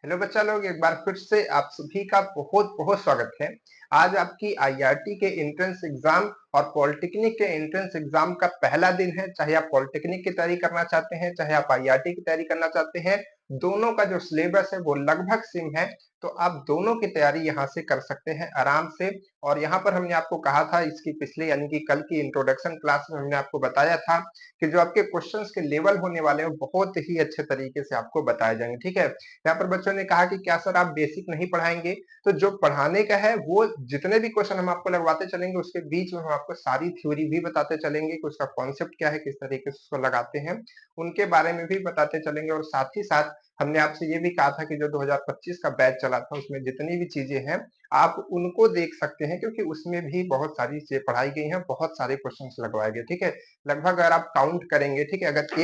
Hello बच्चा लोग, एक बार फिर से आप सभी का बहुत बहुत स्वागत है। आज आपकी आईआरटी के एंट्रेंस एग्जाम और पॉलिटेक्निक के एंट्रेंस एग्जाम का पहला दिन है। चाहे आप पॉलिटेक्निक की तैयारी करना चाहते हैं, चाहे आप आईआरटी की तैयारी करना चाहते हैं, दोनों का जो सिलेबस है वो लगभग सेम है। तो आप दोनों की तैयारी यहाँ से कर सकते हैं आराम से। और यहाँ पर हमने आपको कहा था, इसकी पिछले यानी कि कल की इंट्रोडक्शन क्लास में हमने आपको बताया था कि जो आपके क्वेश्चंस के लेवल होने वाले हैं बहुत ही अच्छे तरीके से आपको बताए जाएंगे। ठीक है, यहाँ पर बच्चों ने कहा कि क्या सर आप बेसिक नहीं पढ़ाएंगे? तो जो पढ़ाने का है वो जितने भी क्वेश्चन हम आपको लगवाते चलेंगे उसके बीच में हम आपको सारी थ्योरी भी बताते चलेंगे कि उसका कॉन्सेप्ट क्या है, किस तरीके से उसको लगाते हैं, उनके बारे में भी बताते चलेंगे। और साथ ही साथ हमने आपसे ये भी कहा था कि जो 2025 का बैच चला था उसमें जितनी भी चीजें हैं आप उनको देख सकते हैं, क्योंकि उसमें भी बहुत सारी चीजें पढ़ाई गई हैं, बहुत सारे क्वेश्चन लगवाए गए। ठीक है, लगभग अगर आप काउंट करेंगे, ठीक है, अगर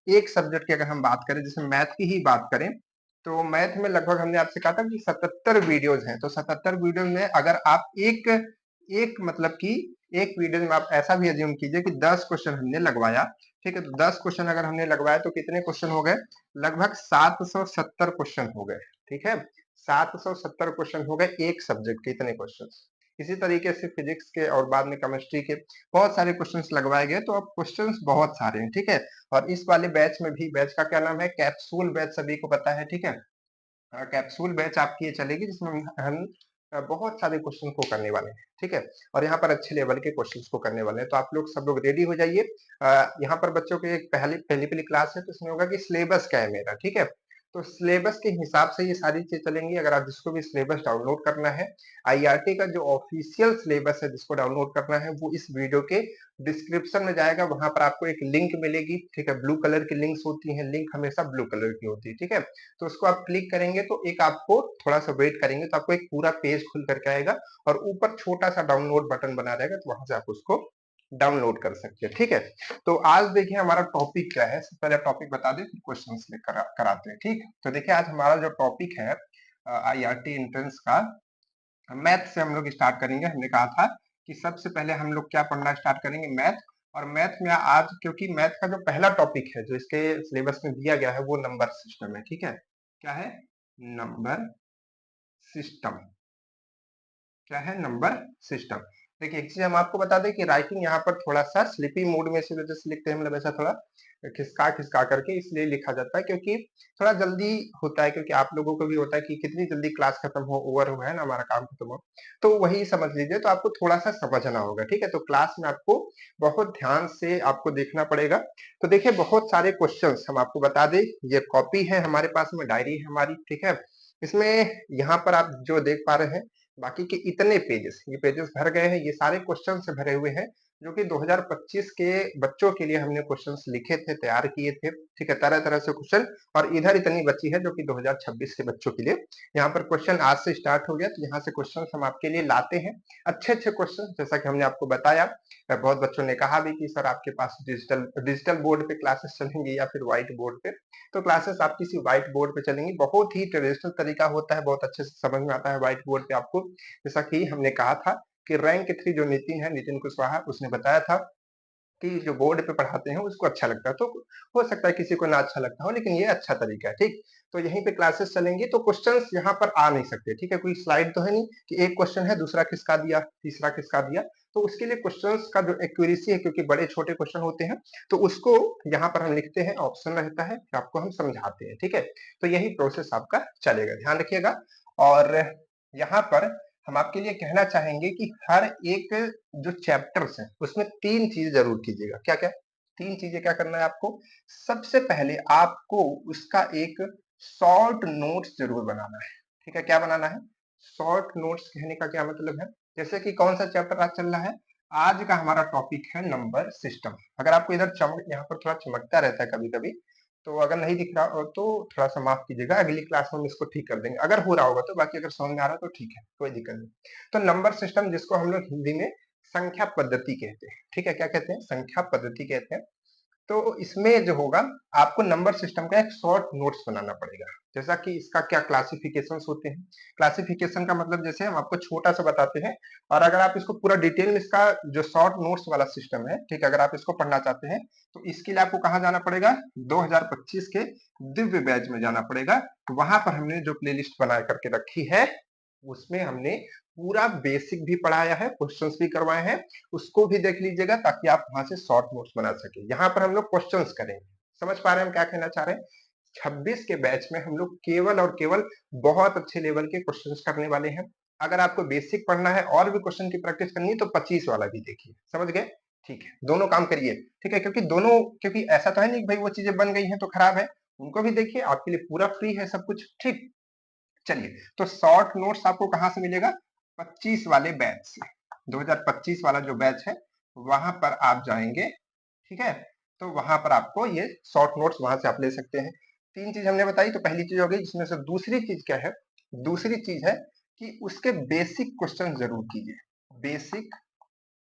एक सब्जेक्ट की अगर हम बात करें, जैसे मैथ की ही बात करें, तो मैथ में लगभग हमने आपसे कहा था कि 77 वीडियोज हैं। तो 77 वीडियो में अगर आप एक एक मतलब कि एक वीडियो में आप ऐसा भी अज्यूम कीजिए कि 10 क्वेश्चन हमने लगवाया। ठीक है, तो 10 क्वेश्चन अगर हमने लगवाया तो कितने क्वेश्चन हो गए? लगभग 770 क्वेश्चन हो गए। ठीक है, 770 क्वेश्चन हो गए एक सब्जेक्ट के, इतने क्वेश्चन। इसी तरीके से फिजिक्स के और बाद में केमिस्ट्री के बहुत सारे क्वेश्चंस लगवाए गए। तो अब क्वेश्चंस बहुत सारे हैं। ठीक है, और इस वाले बैच में भी, बैच का क्या नाम है? कैप्सूल बैच, सभी को पता है। ठीक है, कैप्सूल बैच आपकी ये चलेगी जिसमें हम बहुत सारे क्वेश्चन को करने वाले हैं। ठीक है, और यहाँ पर अच्छे लेवल के क्वेश्चंस को करने वाले हैं। तो आप लोग सब लोग रेडी हो जाइए। यहाँ पर बच्चों की एक पहली पहली पहली क्लास है, तो इसमें होगा कि सिलेबस क्या है मेरा। ठीक है, तो सिलेबस के हिसाब से ये सारी चीज चलेंगी। अगर आप जिसको भी सिलेबस डाउनलोड करना है, आईआरटी का जो ऑफिशियल सिलेबस है जिसको डाउनलोड करना है, वो इस वीडियो के डिस्क्रिप्शन में जाएगा। वहां पर आपको एक लिंक मिलेगी। ठीक है, ब्लू कलर की लिंक्स होती हैं, लिंक हमेशा ब्लू कलर की होती है। ठीक है, तो उसको आप क्लिक करेंगे तो एक आपको थोड़ा सा वेट करेंगे तो आपको एक पूरा पेज खुल करके आएगा और ऊपर छोटा सा डाउनलोड बटन बना रहेगा, तो वहां से आप उसको डाउनलोड कर सकते हैं। ठीक है, तो आज देखिए हमारा टॉपिक क्या है। सबसे पहले टॉपिक बता दें फिर क्वेश्चन कराते हैं। ठीक, तो देखिए आज हमारा जो टॉपिक है आईआरटी एंट्रेंस का, मैथ से हम लोग स्टार्ट करेंगे। हमने कहा था कि सबसे पहले हम लोग क्या पढ़ना स्टार्ट करेंगे? मैथ। और मैथ में आज, क्योंकि मैथ का जो पहला टॉपिक है जो इसके सिलेबस में दिया गया है वो नंबर सिस्टम है। ठीक है, क्या है? Number system. क्या है? Number system. देखिए एक चीज हम आपको बता दें कि राइटिंग यहाँ पर थोड़ा सा स्लिपी मूड में इसी वजह से लिखते हैं, मतलब ऐसा थोड़ा खिसका खिसका करके इसलिए लिखा जाता है, क्योंकि थोड़ा जल्दी होता है, क्योंकि आप लोगों को भी होता है कि कितनी जल्दी क्लास खत्म हो, ओवर हो, है ना, हमारा काम खत्म हो। तो वही समझ लीजिए, तो आपको थोड़ा सा समझना होगा। ठीक है, तो क्लास में आपको बहुत ध्यान से आपको देखना पड़ेगा। तो देखिए बहुत सारे क्वेश्चन हम आपको बता दें, ये कॉपी है हमारे पास में, डायरी है हमारी। ठीक है, इसमें यहाँ पर आप जो देख पा रहे हैं बाकी के इतने पेजेस, ये पेजेस भर गए हैं, ये सारे क्वेश्चन से भरे हुए हैं जो कि 2025 के बच्चों के लिए हमने क्वेश्चंस लिखे थे, तैयार किए थे। ठीक है, तरह तरह से क्वेश्चन। और इधर इतनी बची है जो कि 2026 के बच्चों के लिए। यहाँ पर क्वेश्चन आज से स्टार्ट हो गया, तो यहाँ से क्वेश्चन हम आपके लिए लाते हैं, अच्छे अच्छे क्वेश्चन, जैसा कि हमने आपको बताया। बहुत बच्चों ने कहा भी कि सर आपके पास डिजिटल डिजिटल बोर्ड पे क्लासेस चलेंगी या फिर व्हाइट बोर्ड पे। तो क्लासेस आपकी सी व्हाइट बोर्ड पे चलेंगी। बहुत ही ट्रेडिशनल तरीका होता है, बहुत अच्छे से समझ में आता है व्हाइट बोर्ड पे आपको। जैसा कि हमने कहा था कि रैंक 3 जो नितिन है, नितिन कुशवाहा, उसने बताया था कि जो बोर्ड पे पढ़ाते हैं उसको अच्छा लगता है। तो हो सकता है किसी को ना अच्छा लगता हो, लेकिन ये अच्छा तरीका है। ठीक, तो यहीं पे क्लासेस चलेंगी। तो क्वेश्चंस यहाँ पर आ नहीं सकते। ठीक है, कोई स्लाइड तो है नहीं कि एक क्वेश्चन है दूसरा खिसका दिया, तीसरा खिसका दिया। तो उसके लिए क्वेश्चंस का जो एक्यूरेसी है, क्योंकि बड़े छोटे क्वेश्चन होते हैं, तो उसको यहाँ पर हम लिखते हैं, ऑप्शन रहता है, फिर आपको हम समझाते हैं। ठीक है, तो यही प्रोसेस आपका चलेगा, ध्यान रखिएगा। और यहाँ पर हम आपके लिए कहना चाहेंगे कि हर एक जो चैप्टर्स हैं उसमें 3 चीज जरूर कीजिएगा। क्या क्या? 3 चीजें क्या करना है आपको? सबसे पहले आपको उसका एक शॉर्ट नोट्स जरूर बनाना है। ठीक है, क्या बनाना है? Short notes. कहने का क्या मतलब है? जैसे कि कौन सा चैप्टर आज चल रहा है? आज का हमारा टॉपिक है नंबर सिस्टम। अगर आपको इधर चमक, यहाँ पर थोड़ा चमकता रहता है कभी कभी, तो अगर नहीं दिख रहा हो तो थोड़ा सा माफ कीजिएगा, अगली क्लास में हम इसको ठीक कर देंगे अगर हो रहा होगा तो। बाकी अगर समझ में आ रहा है तो ठीक है, कोई दिक्कत नहीं। तो नंबर सिस्टम, जिसको हम लोग हिंदी में संख्या पद्धति कहते हैं। ठीक है, क्या कहते हैं? संख्या पद्धति कहते हैं। तो इसमें जो होगा आपको नंबर सिस्टम का एक शॉर्ट नोट्स बनाना पड़ेगा। जैसा कि इसका क्या क्लासिफिकेशंस होते हैं। क्लासिफिकेशन का मतलब जैसे हम आपको छोटा सा बताते हैं, और अगर आप इसको पूरा डिटेल में इसका जो शॉर्ट नोट्स वाला सिस्टम है, ठीक है, अगर आप इसको पढ़ना चाहते हैं तो इसके लिए आपको कहाँ जाना पड़ेगा, 2025 के दिव्य बैच में जाना पड़ेगा। वहां पर हमने जो प्लेलिस्ट बना करके रखी है उसमें हमने पूरा बेसिक भी पढ़ाया है, क्वेश्चंस भी करवाए हैं, उसको भी देख लीजिएगा ताकि आप वहां से शॉर्ट नोट्स बना सके। यहाँ पर हम लोग क्वेश्चंस करेंगे। समझ पा रहे हैं हम क्या कहना चाह रहे हैं। 26 के बैच में हम लोग केवल और केवल बहुत अच्छे लेवल के क्वेश्चंस करने वाले हैं। अगर आपको बेसिक पढ़ना है और भी क्वेश्चन की प्रैक्टिस करनी है तो 25 वाला भी देखिए। समझ गए। ठीक है, दोनों काम करिए। ठीक है, क्योंकि ऐसा तो है नहीं कि भाई वो चीजें बन गई हैं तो खराब है, उनको भी देखिए, आपके लिए पूरा फ्री है सब कुछ। ठीक, चलिए, तो शॉर्ट नोट्स आपको कहां से मिलेगा, 25 वाले बैच से। 2025 वाला जो बैच है वहां पर आप जाएंगे, ठीक है, तो वहां पर आपको ये शॉर्ट नोट्स वहां से आप ले सकते हैं। तीन चीज हमने बताई, तो पहली चीज हो गई, जिसमें से दूसरी चीज क्या है, दूसरी चीज है कि उसके बेसिक क्वेश्चन जरूर कीजिए। बेसिक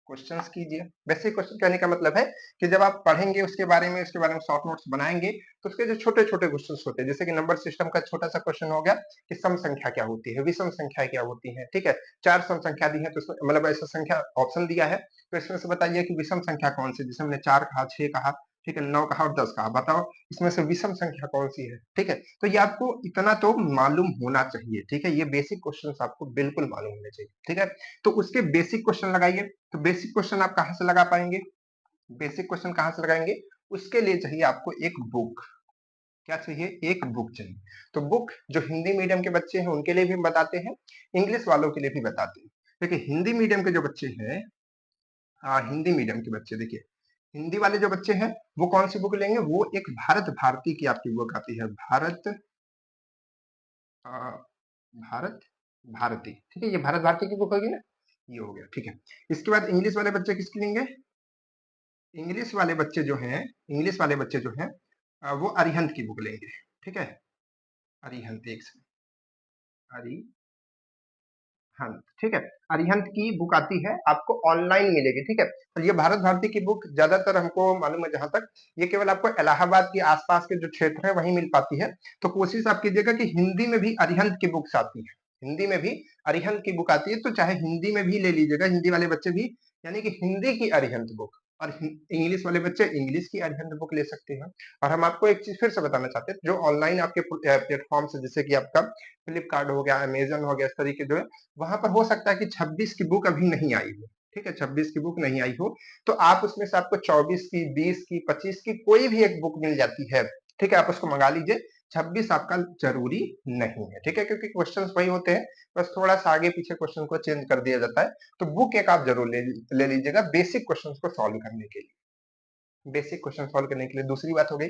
क्वेश्चंस कीजिए। बेसिक क्वेश्चन कहने का मतलब है कि जब आप पढ़ेंगे उसके बारे में शॉर्ट नोट्स बनाएंगे तो उसके जो छोटे छोटे क्वेश्चंस होते हैं, जैसे कि नंबर सिस्टम का छोटा सा क्वेश्चन हो गया कि सम संख्या क्या होती है, विषम संख्या क्या होती है, ठीक है, चार सम संख्या दी है तो उसमें मतलब ऐसा संख्या ऑप्शन दिया है तो इसमें से बताइए कि विषम संख्या कौन सी, जैसे हमने 4 कहा, 6 कहा, ठीक है, 9 कहा और 10 कहा, बताओ इसमें से विषम संख्या कौन सी है। ठीक है, तो ये आपको इतना तो मालूम होना चाहिए। ठीक है, ये बेसिक क्वेश्चन आपको बिल्कुल मालूम होने चाहिए। ठीक है, तो उसके बेसिक क्वेश्चन लगाइए। तो बेसिक क्वेश्चन आप कहां से लगा पाएंगे, बेसिक क्वेश्चन कहां से लगाएंगे, उसके लिए चाहिए आपको एक बुक। क्या चाहिए, एक बुक चाहिए। तो बुक जो हिंदी मीडियम के बच्चे हैं उनके लिए भी बताते हैं, इंग्लिश वालों के लिए भी बताते हैं। देखिए हिंदी मीडियम के जो बच्चे हैं, हिंदी मीडियम के बच्चे, देखिए हिंदी वाले जो बच्चे हैं वो कौन सी बुक लेंगे, वो एक भारत भारती की आपकी बुक आती है, भारत भारती। ठीक है, ये भारत भारती की बुक होगी ना, ये हो गया। ठीक है, इसके बाद इंग्लिश वाले बच्चे किसकी लेंगे, इंग्लिश वाले बच्चे जो हैं, इंग्लिश वाले बच्चे जो हैं वो अरिहंत की बुक लेंगे। ठीक है, अरिहंत, एक सेकंड, अरिहंत, ठीक है, अरिहंत की बुक आती है, आपको ऑनलाइन मिलेगी। ठीक है, और ये भारत भारती की बुक ज्यादातर हमको मालूम है जहां तक, ये केवल आपको इलाहाबाद के आसपास के जो क्षेत्र है वहीं मिल पाती है। तो कोशिश आप कीजिएगा कि हिंदी में भी अरिहंत की बुक्स आती है, हिंदी में भी अरिहंत की बुक आती है, तो चाहे हिंदी में भी ले लीजिएगा, हिंदी वाले बच्चे भी, यानी कि हिंदी की अरिहंत बुक, और इंग्लिश वाले बच्चे इंग्लिश की अरिहंत बुक ले सकते हैं। और हम आपको एक चीज फिर से बताना चाहते हैं, जो ऑनलाइन आपके प्लेटफॉर्म से, जैसे कि आपका फ्लिपकार्ट हो गया, अमेजन हो गया, इस तरीके जो है वहां पर हो सकता है कि 26 की बुक अभी नहीं आई हो। ठीक है, 26 की बुक नहीं आई हो तो आप उसमें से आपको 24 की, 20 की, 25 की कोई भी एक बुक मिल जाती है। ठीक है, आप उसको मंगा लीजिए, 26 आपका जरूरी नहीं है। ठीक है, क्योंकि क्वेश्चंस वही होते हैं, बस थोड़ा सा आगे पीछे क्वेश्चन को चेंज कर दिया जाता है। तो बुक एक आप जरूर ले लीजिएगा बेसिक क्वेश्चंस को सॉल्व करने के लिए, बेसिक क्वेश्चन सॉल्व करने के लिए। दूसरी बात हो गई,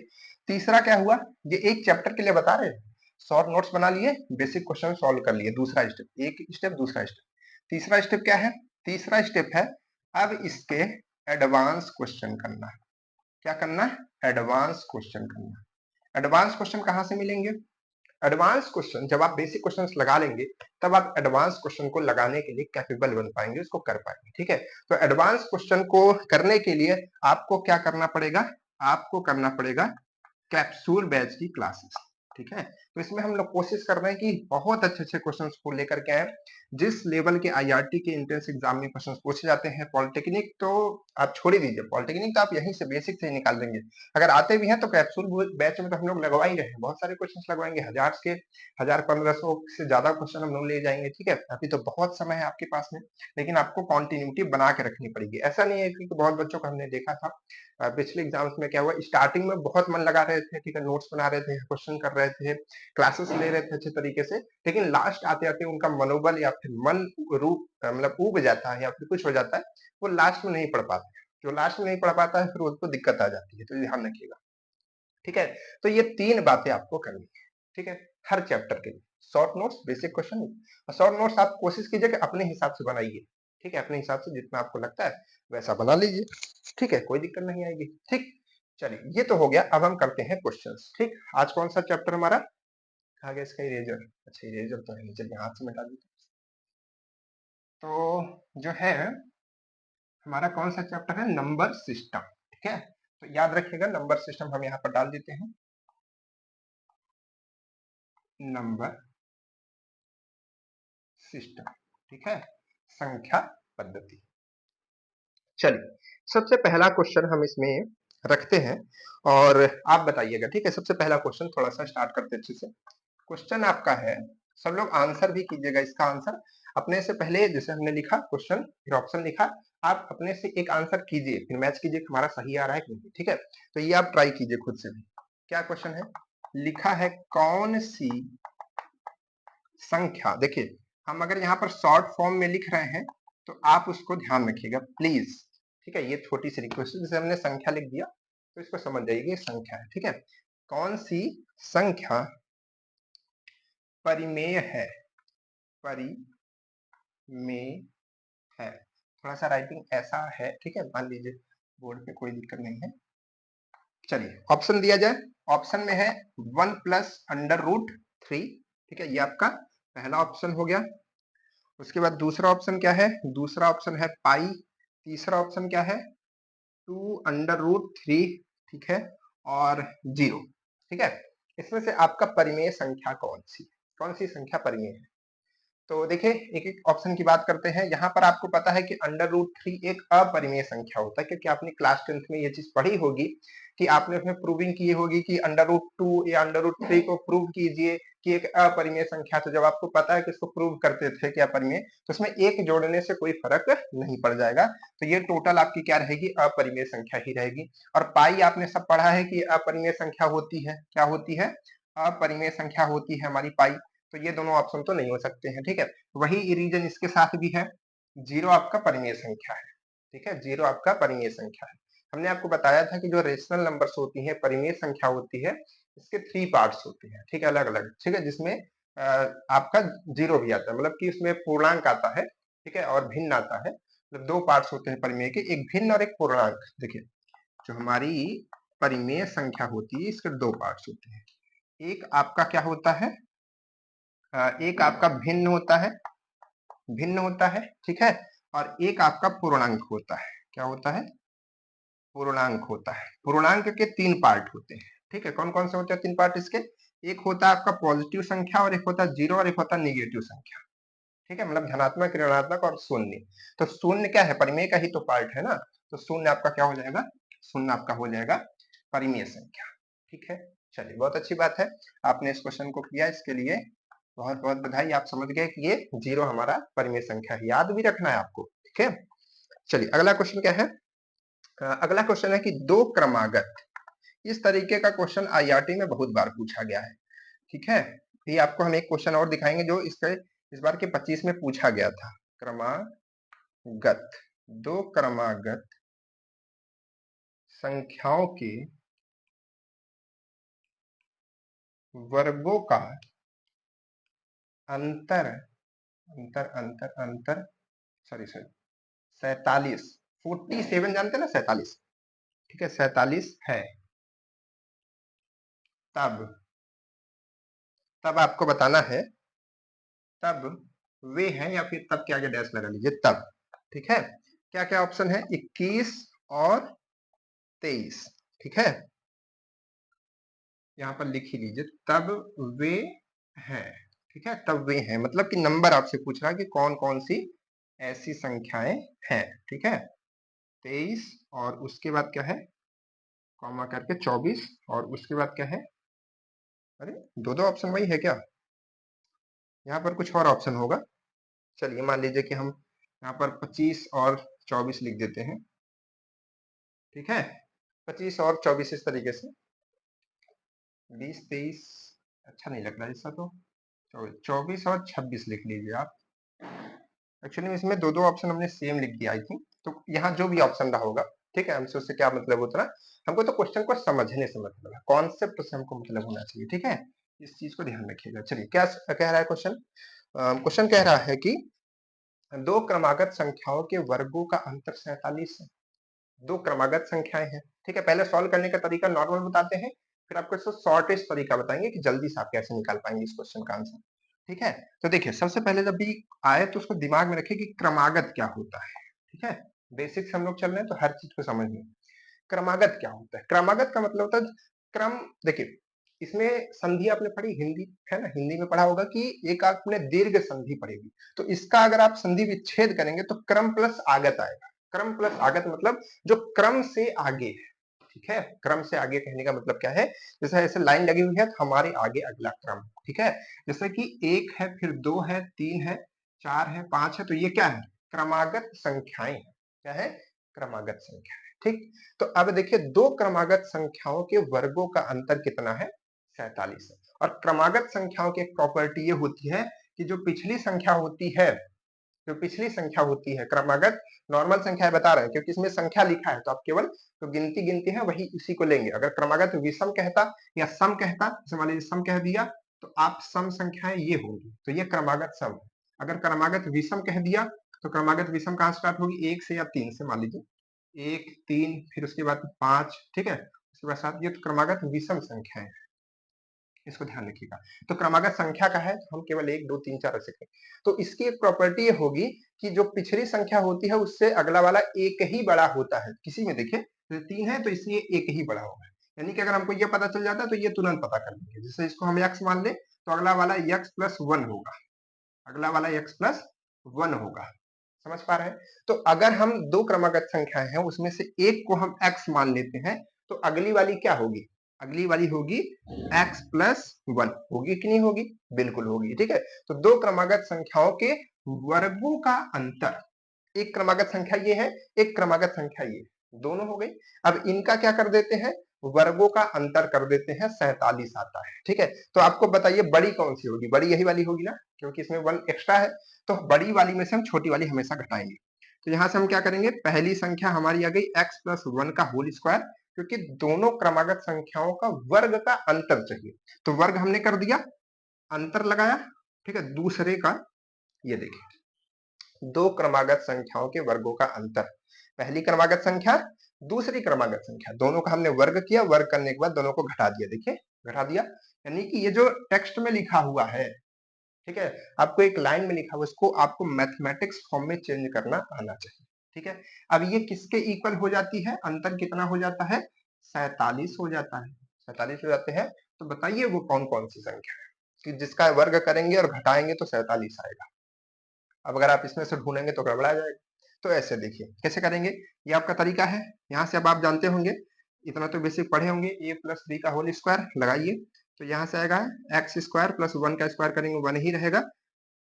तीसरा क्या हुआ, ये एक चैप्टर के लिए बता रहे हैं, शॉर्ट नोट्स बना लिए, बेसिक क्वेश्चन सॉल्व कर लिए, दूसरा स्टेप, एक स्टेप, दूसरा स्टेप। तीसरा स्टेप क्या है, तीसरा स्टेप है अब इसके एडवांस क्वेश्चन करना। क्या करना है, एडवांस क्वेश्चन करना। एडवांस क्वेश्चन कहां से मिलेंगे, एडवांस क्वेश्चन जब आप बेसिक क्वेश्चंस लगा लेंगे तब आप एडवांस क्वेश्चन को लगाने के लिए कैपेबल बन पाएंगे, उसको कर पाएंगे। ठीक है, तो एडवांस क्वेश्चन को करने के लिए आपको क्या करना पड़ेगा, आपको करना पड़ेगा कैप्सूल बैच की क्लासेस। ठीक है, तो इसमें हम लोग कोशिश कर रहे हैं कि बहुत अच्छे अच्छे क्वेश्चंस को लेकर के आए, जिस लेवल के आईआरटी के एंट्रेंस एग्जाम में क्वेश्चंस पूछे जाते हैं। पॉलिटेक्निक तो आप छोड़ ही दीजिए, पॉलिटेक्निक तो आप यहीं से बेसिक से ही निकाल देंगे। अगर आते भी हैं तो कैप्सूल बैच में तो हम लोग लगवा ही रहे हैं, बहुत सारे क्वेश्चंस लगवाएंगे, 1000 1500 से ज्यादा क्वेश्चन हम लोग ले जाएंगे। ठीक है, अभी तो बहुत समय है आपके पास में, लेकिन आपको कॉन्टिन्यूटी बना के रखनी पड़ेगी। ऐसा नहीं है, क्योंकि बहुत बच्चों को हमने देखा था पिछले एग्जाम्स में क्या हुआ, स्टार्टिंग में बहुत मन लगा रहे थे, ठीक है, नोट्स बना रहे थे, क्वेश्चन कर रहे थे, क्लासेस ले रहे थे अच्छे तरीके से, लेकिन लास्ट आते आते उनका मनोबल या फिर मन रूप मतलब ऊब जाता है या फिर कुछ हो जाता है, वो लास्ट में नहीं पढ़ पाते। जो लास्ट में नहीं पढ़ पाता है फिर उसको दिक्कत आ जाती है, तो ध्यान रखिएगा। ठीक है, तो ये तीन बातें आपको करनी है। ठीक है, हर चैप्टर के लिए शॉर्ट नोट्स, बेसिक क्वेश्चन, और शॉर्ट नोट्स आप कोशिश कीजिए कि अपने हिसाब से बनाइए। ठीक है, अपने हिसाब से जितना आपको लगता है वैसा बना लीजिए। ठीक है, कोई दिक्कत नहीं आएगी। ठीक, चलिए ये तो हो गया, अब हम करते हैं क्वेश्चंस। ठीक, आज कौन सा चैप्टर हमारा आ गया, इसका इरेजर, अच्छा इरेजर तो है नहीं, चलिए हाथ से मिटा दीजिए। तो जो है हमारा कौन सा चैप्टर है, नंबर सिस्टम। ठीक है, तो याद रखिएगा नंबर सिस्टम हम यहाँ पर डाल देते हैं, नंबर सिस्टम, ठीक है, संख्या पद्धति। चलिए सबसे पहला क्वेश्चन हम इसमें रखते हैं और आप बताइएगा, ठीक है। सबसे पहला क्वेश्चन थोड़ा सा स्टार्ट करते अच्छे से। क्वेश्चन आपका है, सब लोग आंसर भी कीजिएगा, इसका आंसर अपने से पहले जैसे हमने लिखा क्वेश्चन फिर ऑप्शन लिखा, आप अपने से एक आंसर कीजिए फिर मैच कीजिए हमारा सही आ रहा है कि नहीं, ठीक है। तो ये आप ट्राई कीजिए खुद से भी। क्या क्वेश्चन है, लिखा है कौन सी संख्या, देखिए हम अगर यहाँ पर शॉर्ट फॉर्म में लिख रहे हैं तो आप उसको ध्यान रखिएगा प्लीज, ठीक है। ये छोटी सी रिक्वेस्ट है, जैसे हमने संख्या लिख दिया तो इसको समझ जाइए संख्या है, ठीक है। कौन सी संख्या परिमेय है, परिमेय है। थोड़ा सा राइटिंग ऐसा है, ठीक है, मान लीजिए बोर्ड पे कोई दिक्कत नहीं है। चलिए ऑप्शन दिया जाए, ऑप्शन में है 1 प्लस अंडर रूट 3, ठीक है, ये आपका पहला ऑप्शन हो गया। उसके बाद दूसरा ऑप्शन क्या है, दूसरा ऑप्शन है पाई, तीसरा ऑप्शन क्या है 2 अंडर रूट 3, ठीक है, और 0, ठीक है। इसमें से आपका परिमेय संख्या कौन सी संख्या परिमेय है। तो देखिए एक एक ऑप्शन की बात करते हैं। यहाँ पर आपको पता है कि अंडर रूट 3 एक अपरिमेय संख्या होता है, क्योंकि आपने क्लास 10th में ये चीज पढ़ी होगी कि आपने उसमें प्रूविंग की होगी कि अंडर रूट 2 या अंडर रूट 3 को प्रूव कीजिए कि एक अपरिमेय संख्या। तो जब आपको पता है कि इसको प्रूव करते थे कि अपरिमेय, तो उसमें एक जोड़ने से कोई फर्क नहीं पड़ जाएगा। तो ये टोटल आपकी क्या रहेगी, अपरिमेय संख्या ही रहेगी। और पाई आपने सब पढ़ा है कि अपरिमेय संख्या होती है, क्या होती है, अपरिमेय संख्या होती है हमारी पाई। तो ये दोनों ऑप्शन तो नहीं हो सकते हैं, ठीक है। वही रीजन इसके साथ भी है, 0 आपका परिमेय संख्या है, ठीक है, 0 आपका परिमेय संख्या है। हमने आपको बताया था कि जो रेशनल नंबर्स होती है, परिमेय संख्या होती है, इसके 3 पार्ट्स होते हैं, ठीक है, अलग अलग, ठीक है, जिसमें आपका 0 भी आता है, मतलब कि उसमें पूर्णांक आता है, ठीक है, और भिन्न आता है। मतलब 2 पार्ट्स होते हैं परिमेय के, एक भिन्न और एक पूर्णांक। देखिए जो हमारी परिमेय संख्या होती है इसके 2 पार्ट्स होते हैं, एक आपका क्या होता है, एक आपका भिन्न होता है, ठीक है, और एक आपका पूर्णांक होता है। क्या होता है, पूर्णांक होता है। पूर्णांक के 3 पार्ट होते हैं, ठीक है। कौन कौन से होते हैं 3 पार्ट इसके, एक होता है आपका पॉजिटिव संख्या, और एक होता है 0, और एक होता है निगेटिव संख्या, ठीक है, मतलब धनात्मक, ऋणात्मक और शून्य। तो शून्य क्या है, परिमेय का ही तो पार्ट है ना, तो शून्य आपका क्या हो जाएगा, शून्य आपका हो जाएगा परिमेय संख्या, ठीक है। चलिए बहुत अच्छी बात है, आपने इस क्वेश्चन को किया, इसके लिए बहुत बहुत बधाई। आप समझ गए कि ये 0 हमारा परिमेय संख्या है, याद भी रखना है आपको, ठीक है। चलिए अगला क्वेश्चन क्या है, अगला क्वेश्चन है कि 2 क्रमागत। इस तरीके का क्वेश्चन आईआरटी में बहुत बार पूछा गया है, ठीक है। ये आपको हम एक क्वेश्चन और दिखाएंगे जो इस बार के 25 में पूछा गया था। क्रमागत, 2 क्रमागत संख्याओं के वर्गों का अंतर अंतर अंतर अंतर सॉरी 47, 47 जानते हैं ना, 47, ठीक है, 47 है। तब तब आपको बताना है, तब वे हैं, या फिर तब के आगे डैश लगा लीजिए, तब, ठीक है। क्या क्या ऑप्शन है, 21 और 23, ठीक है, यहाँ पर लिख ही लीजिए, तब वे हैं, ठीक है, तब वे हैं, मतलब कि नंबर आपसे पूछ रहा है कि कौन कौन सी ऐसी संख्याएं हैं, ठीक है। 23 और उसके बाद क्या है, कॉमा करके 24, और उसके बाद क्या है, अरे दो दो ऑप्शन वही है क्या, यहाँ पर कुछ और ऑप्शन होगा। चलिए मान लीजिए कि हम यहाँ पर 25 और 24 लिख देते हैं, ठीक है, 25 और 24 इस तरीके से। 20 23 अच्छा नहीं लग रहा है इसका, तो 24 और 26 लिख लीजिए आप। एक्चुअली में इसमें दो दो ऑप्शन हमने सेम लिख दिया आई थिंक, तो यहाँ जो भी ऑप्शन रहा होगा, ठीक है, हमसे उससे क्या मतलब होता है, हमको तो क्वेश्चन को समझने से मतलब है, कॉन्सेप्ट से हमको मतलब होना चाहिए, ठीक है, इस चीज को ध्यान रखिएगा। चलिए क्या कह रहा है क्वेश्चन, क्वेश्चन कह रहा है कि 2 क्रमागत संख्याओं के वर्गों का अंतर 47 है। 2 क्रमागत संख्याएं हैं, ठीक है। पहले सॉल्व करने का तरीका नॉर्मल बताते हैं, फिर आपको इसको शॉर्टेस्ट तरीका बताएंगे कि जल्दी से आप कैसे निकाल पाएंगे इस क्वेश्चन का आंसर, ठीक है। तो देखिए सबसे पहले जब भी आए तो उसको दिमाग में रखिए कि क्रमागत क्या होता है, ठीक है। बेसिक्स हम लोग चल रहे हैं तो हर चीज को समझिए। क्रमागत क्या होता है? क्रमागत का मतलब होता है क्रम। देखिए, इसमें संधि आपने पढ़ी हिंदी, है ना? हिंदी में पढ़ा होगा कि एक आपने दीर्घ संधि पढ़ी होगी, तो इसका अगर आप संधि विच्छेद करेंगे तो क्रम प्लस आगत आएगा। क्रम प्लस आगत मतलब जो क्रम से आगे है, ठीक है? क्रम से आगे कहने का मतलब क्या है? जैसे ऐसे लाइन लगी हुई है तो हमारे आगे अगला क्रम, ठीक है? जैसे कि 1 है, फिर 2 है, 3 है, 4 है, 5 है, तो ये क्या है? क्रमागत संख्याएं हैं। क्या है? क्रमागत संख्या है, ठीक? तो अब देखिए, दो क्रमागत संख्याओं के वर्गों का अंतर कितना है? 47 है। और क्रमागत संख्याओं की एक प्रॉपर्टी ये होती है कि जो पिछली संख्या होती है, जो पिछली संख्या होती है, क्रमागत नॉर्मल संख्या बता रहे हैं क्योंकि इसमें संख्या लिखा है, तो आप केवल तो गिनती है वही उसी को लेंगे। अगर क्रमागत विषम कहता या सम कहता, जैसे मान लीजिए सम कह दिया, तो आप सम संख्याएं ये होंगी, तो ये क्रमागत सम है। अगर क्रमागत विषम कह दिया तो क्रमागत विषम कहाँ स्टार्ट होगी? 1 से या 3 से, मान लीजिए 1, 3, फिर उसके बाद 5, ठीक है? उसके बाद 7, ये तो क्रमागत विषम संख्या है, इसको ध्यान रखिएगा। तो क्रमागत संख्या का है तो हम केवल 1, 2, 3, 4 ऐसे करें। तो इसकी एक प्रॉपर्टी ये होगी कि जो पिछली संख्या होती है उससे अगला वाला एक ही बड़ा होता है। किसी में देखिए, तो 3 है तो इसलिए एक ही बड़ा होगा, यानी कि अगर हमको ये पता चल जाता है तो ये तुरंत पता कर लेंगे। जैसे इसको हम x मान लें तो अगला वाला x प्लस 1 होगा, अगला वाला x प्लस 1 होगा। समझ पा रहे हैं? तो अगर हम दो क्रमागत संख्याएं हैं उसमें से एक को हम x मान लेते हैं तो अगली वाली क्या होगी? अगली वाली होगी x प्लस 1। होगी कि नहीं होगी? बिल्कुल होगी, ठीक है? तो दो क्रमागत संख्याओं के वर्गों का अंतर, एक क्रमागत संख्या ये है, एक क्रमागत संख्या ये, दोनों हो गई। अब इनका क्या कर देते हैं? वर्गों का अंतर कर देते हैं, 47 आता है, ठीक है? तो आपको बताइए बड़ी कौन सी होगी? बड़ी यही वाली होगी ना, क्योंकि इसमें 1 एक्स्ट्रा है। तो बड़ी वाली में से हम छोटी वाली हमेशा घटाएंगे। तो यहां से हम क्या करेंगे? पहली संख्या हमारी आ गई x प्लस 1 का होल स्क्वायर, क्योंकि दोनों क्रमागत संख्याओं का वर्ग का अंतर चाहिए। तो वर्ग हमने कर दिया, अंतर लगाया, ठीक है? दूसरे का, ये देखिए, दो क्रमागत संख्याओं के वर्गों का अंतर, पहली क्रमागत संख्या, दूसरी क्रमागत संख्या, दोनों का हमने वर्ग किया, वर्ग करने के बाद दोनों को घटा दिया। देखिए, घटा दिया, यानी कि ये जो टेक्स्ट में लिखा हुआ है, ठीक है, आपको एक लाइन में लिखा हुआ, उसको आपको मैथमेटिक्स फॉर्म में चेंज करना आना चाहिए, ठीक है? अब ये किसके इक्वल हो जाती है? अंतर कितना हो जाता है? 47 हो जाता है। 47 हो जाते हैं। तो बताइए वो कौन कौन सी संख्या है कि जिसका वर्ग करेंगे और घटाएंगे तो 47 आएगा? अब अगर आप इसमें से ढूंढेंगे तो गड़बड़ा जाएगा। तो ऐसे देखिए कैसे करेंगे, ये आपका तरीका है। यहाँ से अब आप जानते होंगे, इतना तो बेसिक पढ़े होंगे, a प्लस बी का होल स्क्वायर लगाइए, तो यहाँ से आएगा एक्स स्क्वायर प्लस 1 का स्क्वायर करेंगे 1 ही रहेगा।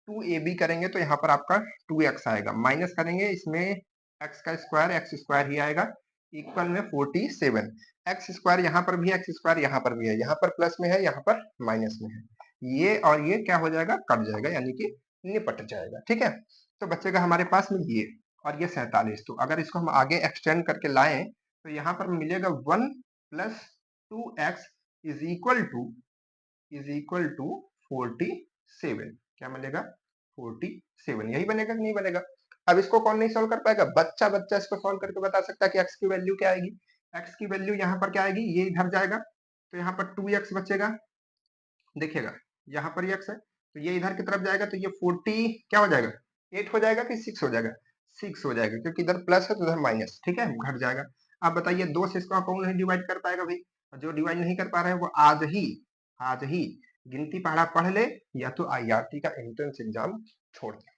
2ab करेंगे तो यहाँ पर आपका 2x आएगा, माइनस करेंगे इसमें x का स्क्वायर, x स्क्वायर ही आएगा, इक्वल में 47। एक्स स्क्वायर यहाँ पर भी है, एक्स स्क्वायर यहाँ पर भी है, यहाँ पर प्लस में है, यहाँ पर माइनस में है, ये और ये क्या हो जाएगा? कट जाएगा, यानी कि निपट जाएगा, ठीक है? तो बचेगा हमारे पास में ये और ये 47। तो अगर इसको हम आगे एक्सटेंड करके लाएं तो यहाँ पर मिलेगा 1 plus 2x is equal to 47। क्या मिलेगा? 47। यही बनेगा कि नहीं बनेगा? अब इसको कौन नहीं सॉल्व कर पाएगा? बच्चा बच्चा इसको सॉल्व करके बता सकता है कि x की वैल्यू क्या आएगी। x की वैल्यू यहाँ पर क्या आएगी? ये इधर जाएगा तो यहाँ पर 2x बचेगा, देखिएगा यहाँ पर ये x है तो ये इधर की तरफ जाएगा तो ये 40 क्या हो जाएगा? 8 हो जाएगा कि 6 हो जाएगा? 6 हो जाएगा, क्योंकि इधर प्लस है तो इधर माइनस, ठीक है, घट जाएगा। आप बताइए 2 से इसको कौन नहीं डिवाइड कर पाएगा भाई? जो डिवाइड नहीं कर पा रहे हैं वो आज ही गिनती पढ़ा पढ़ ले, या तो IRT का एंट्रेंस एग्जाम छोड़ दे,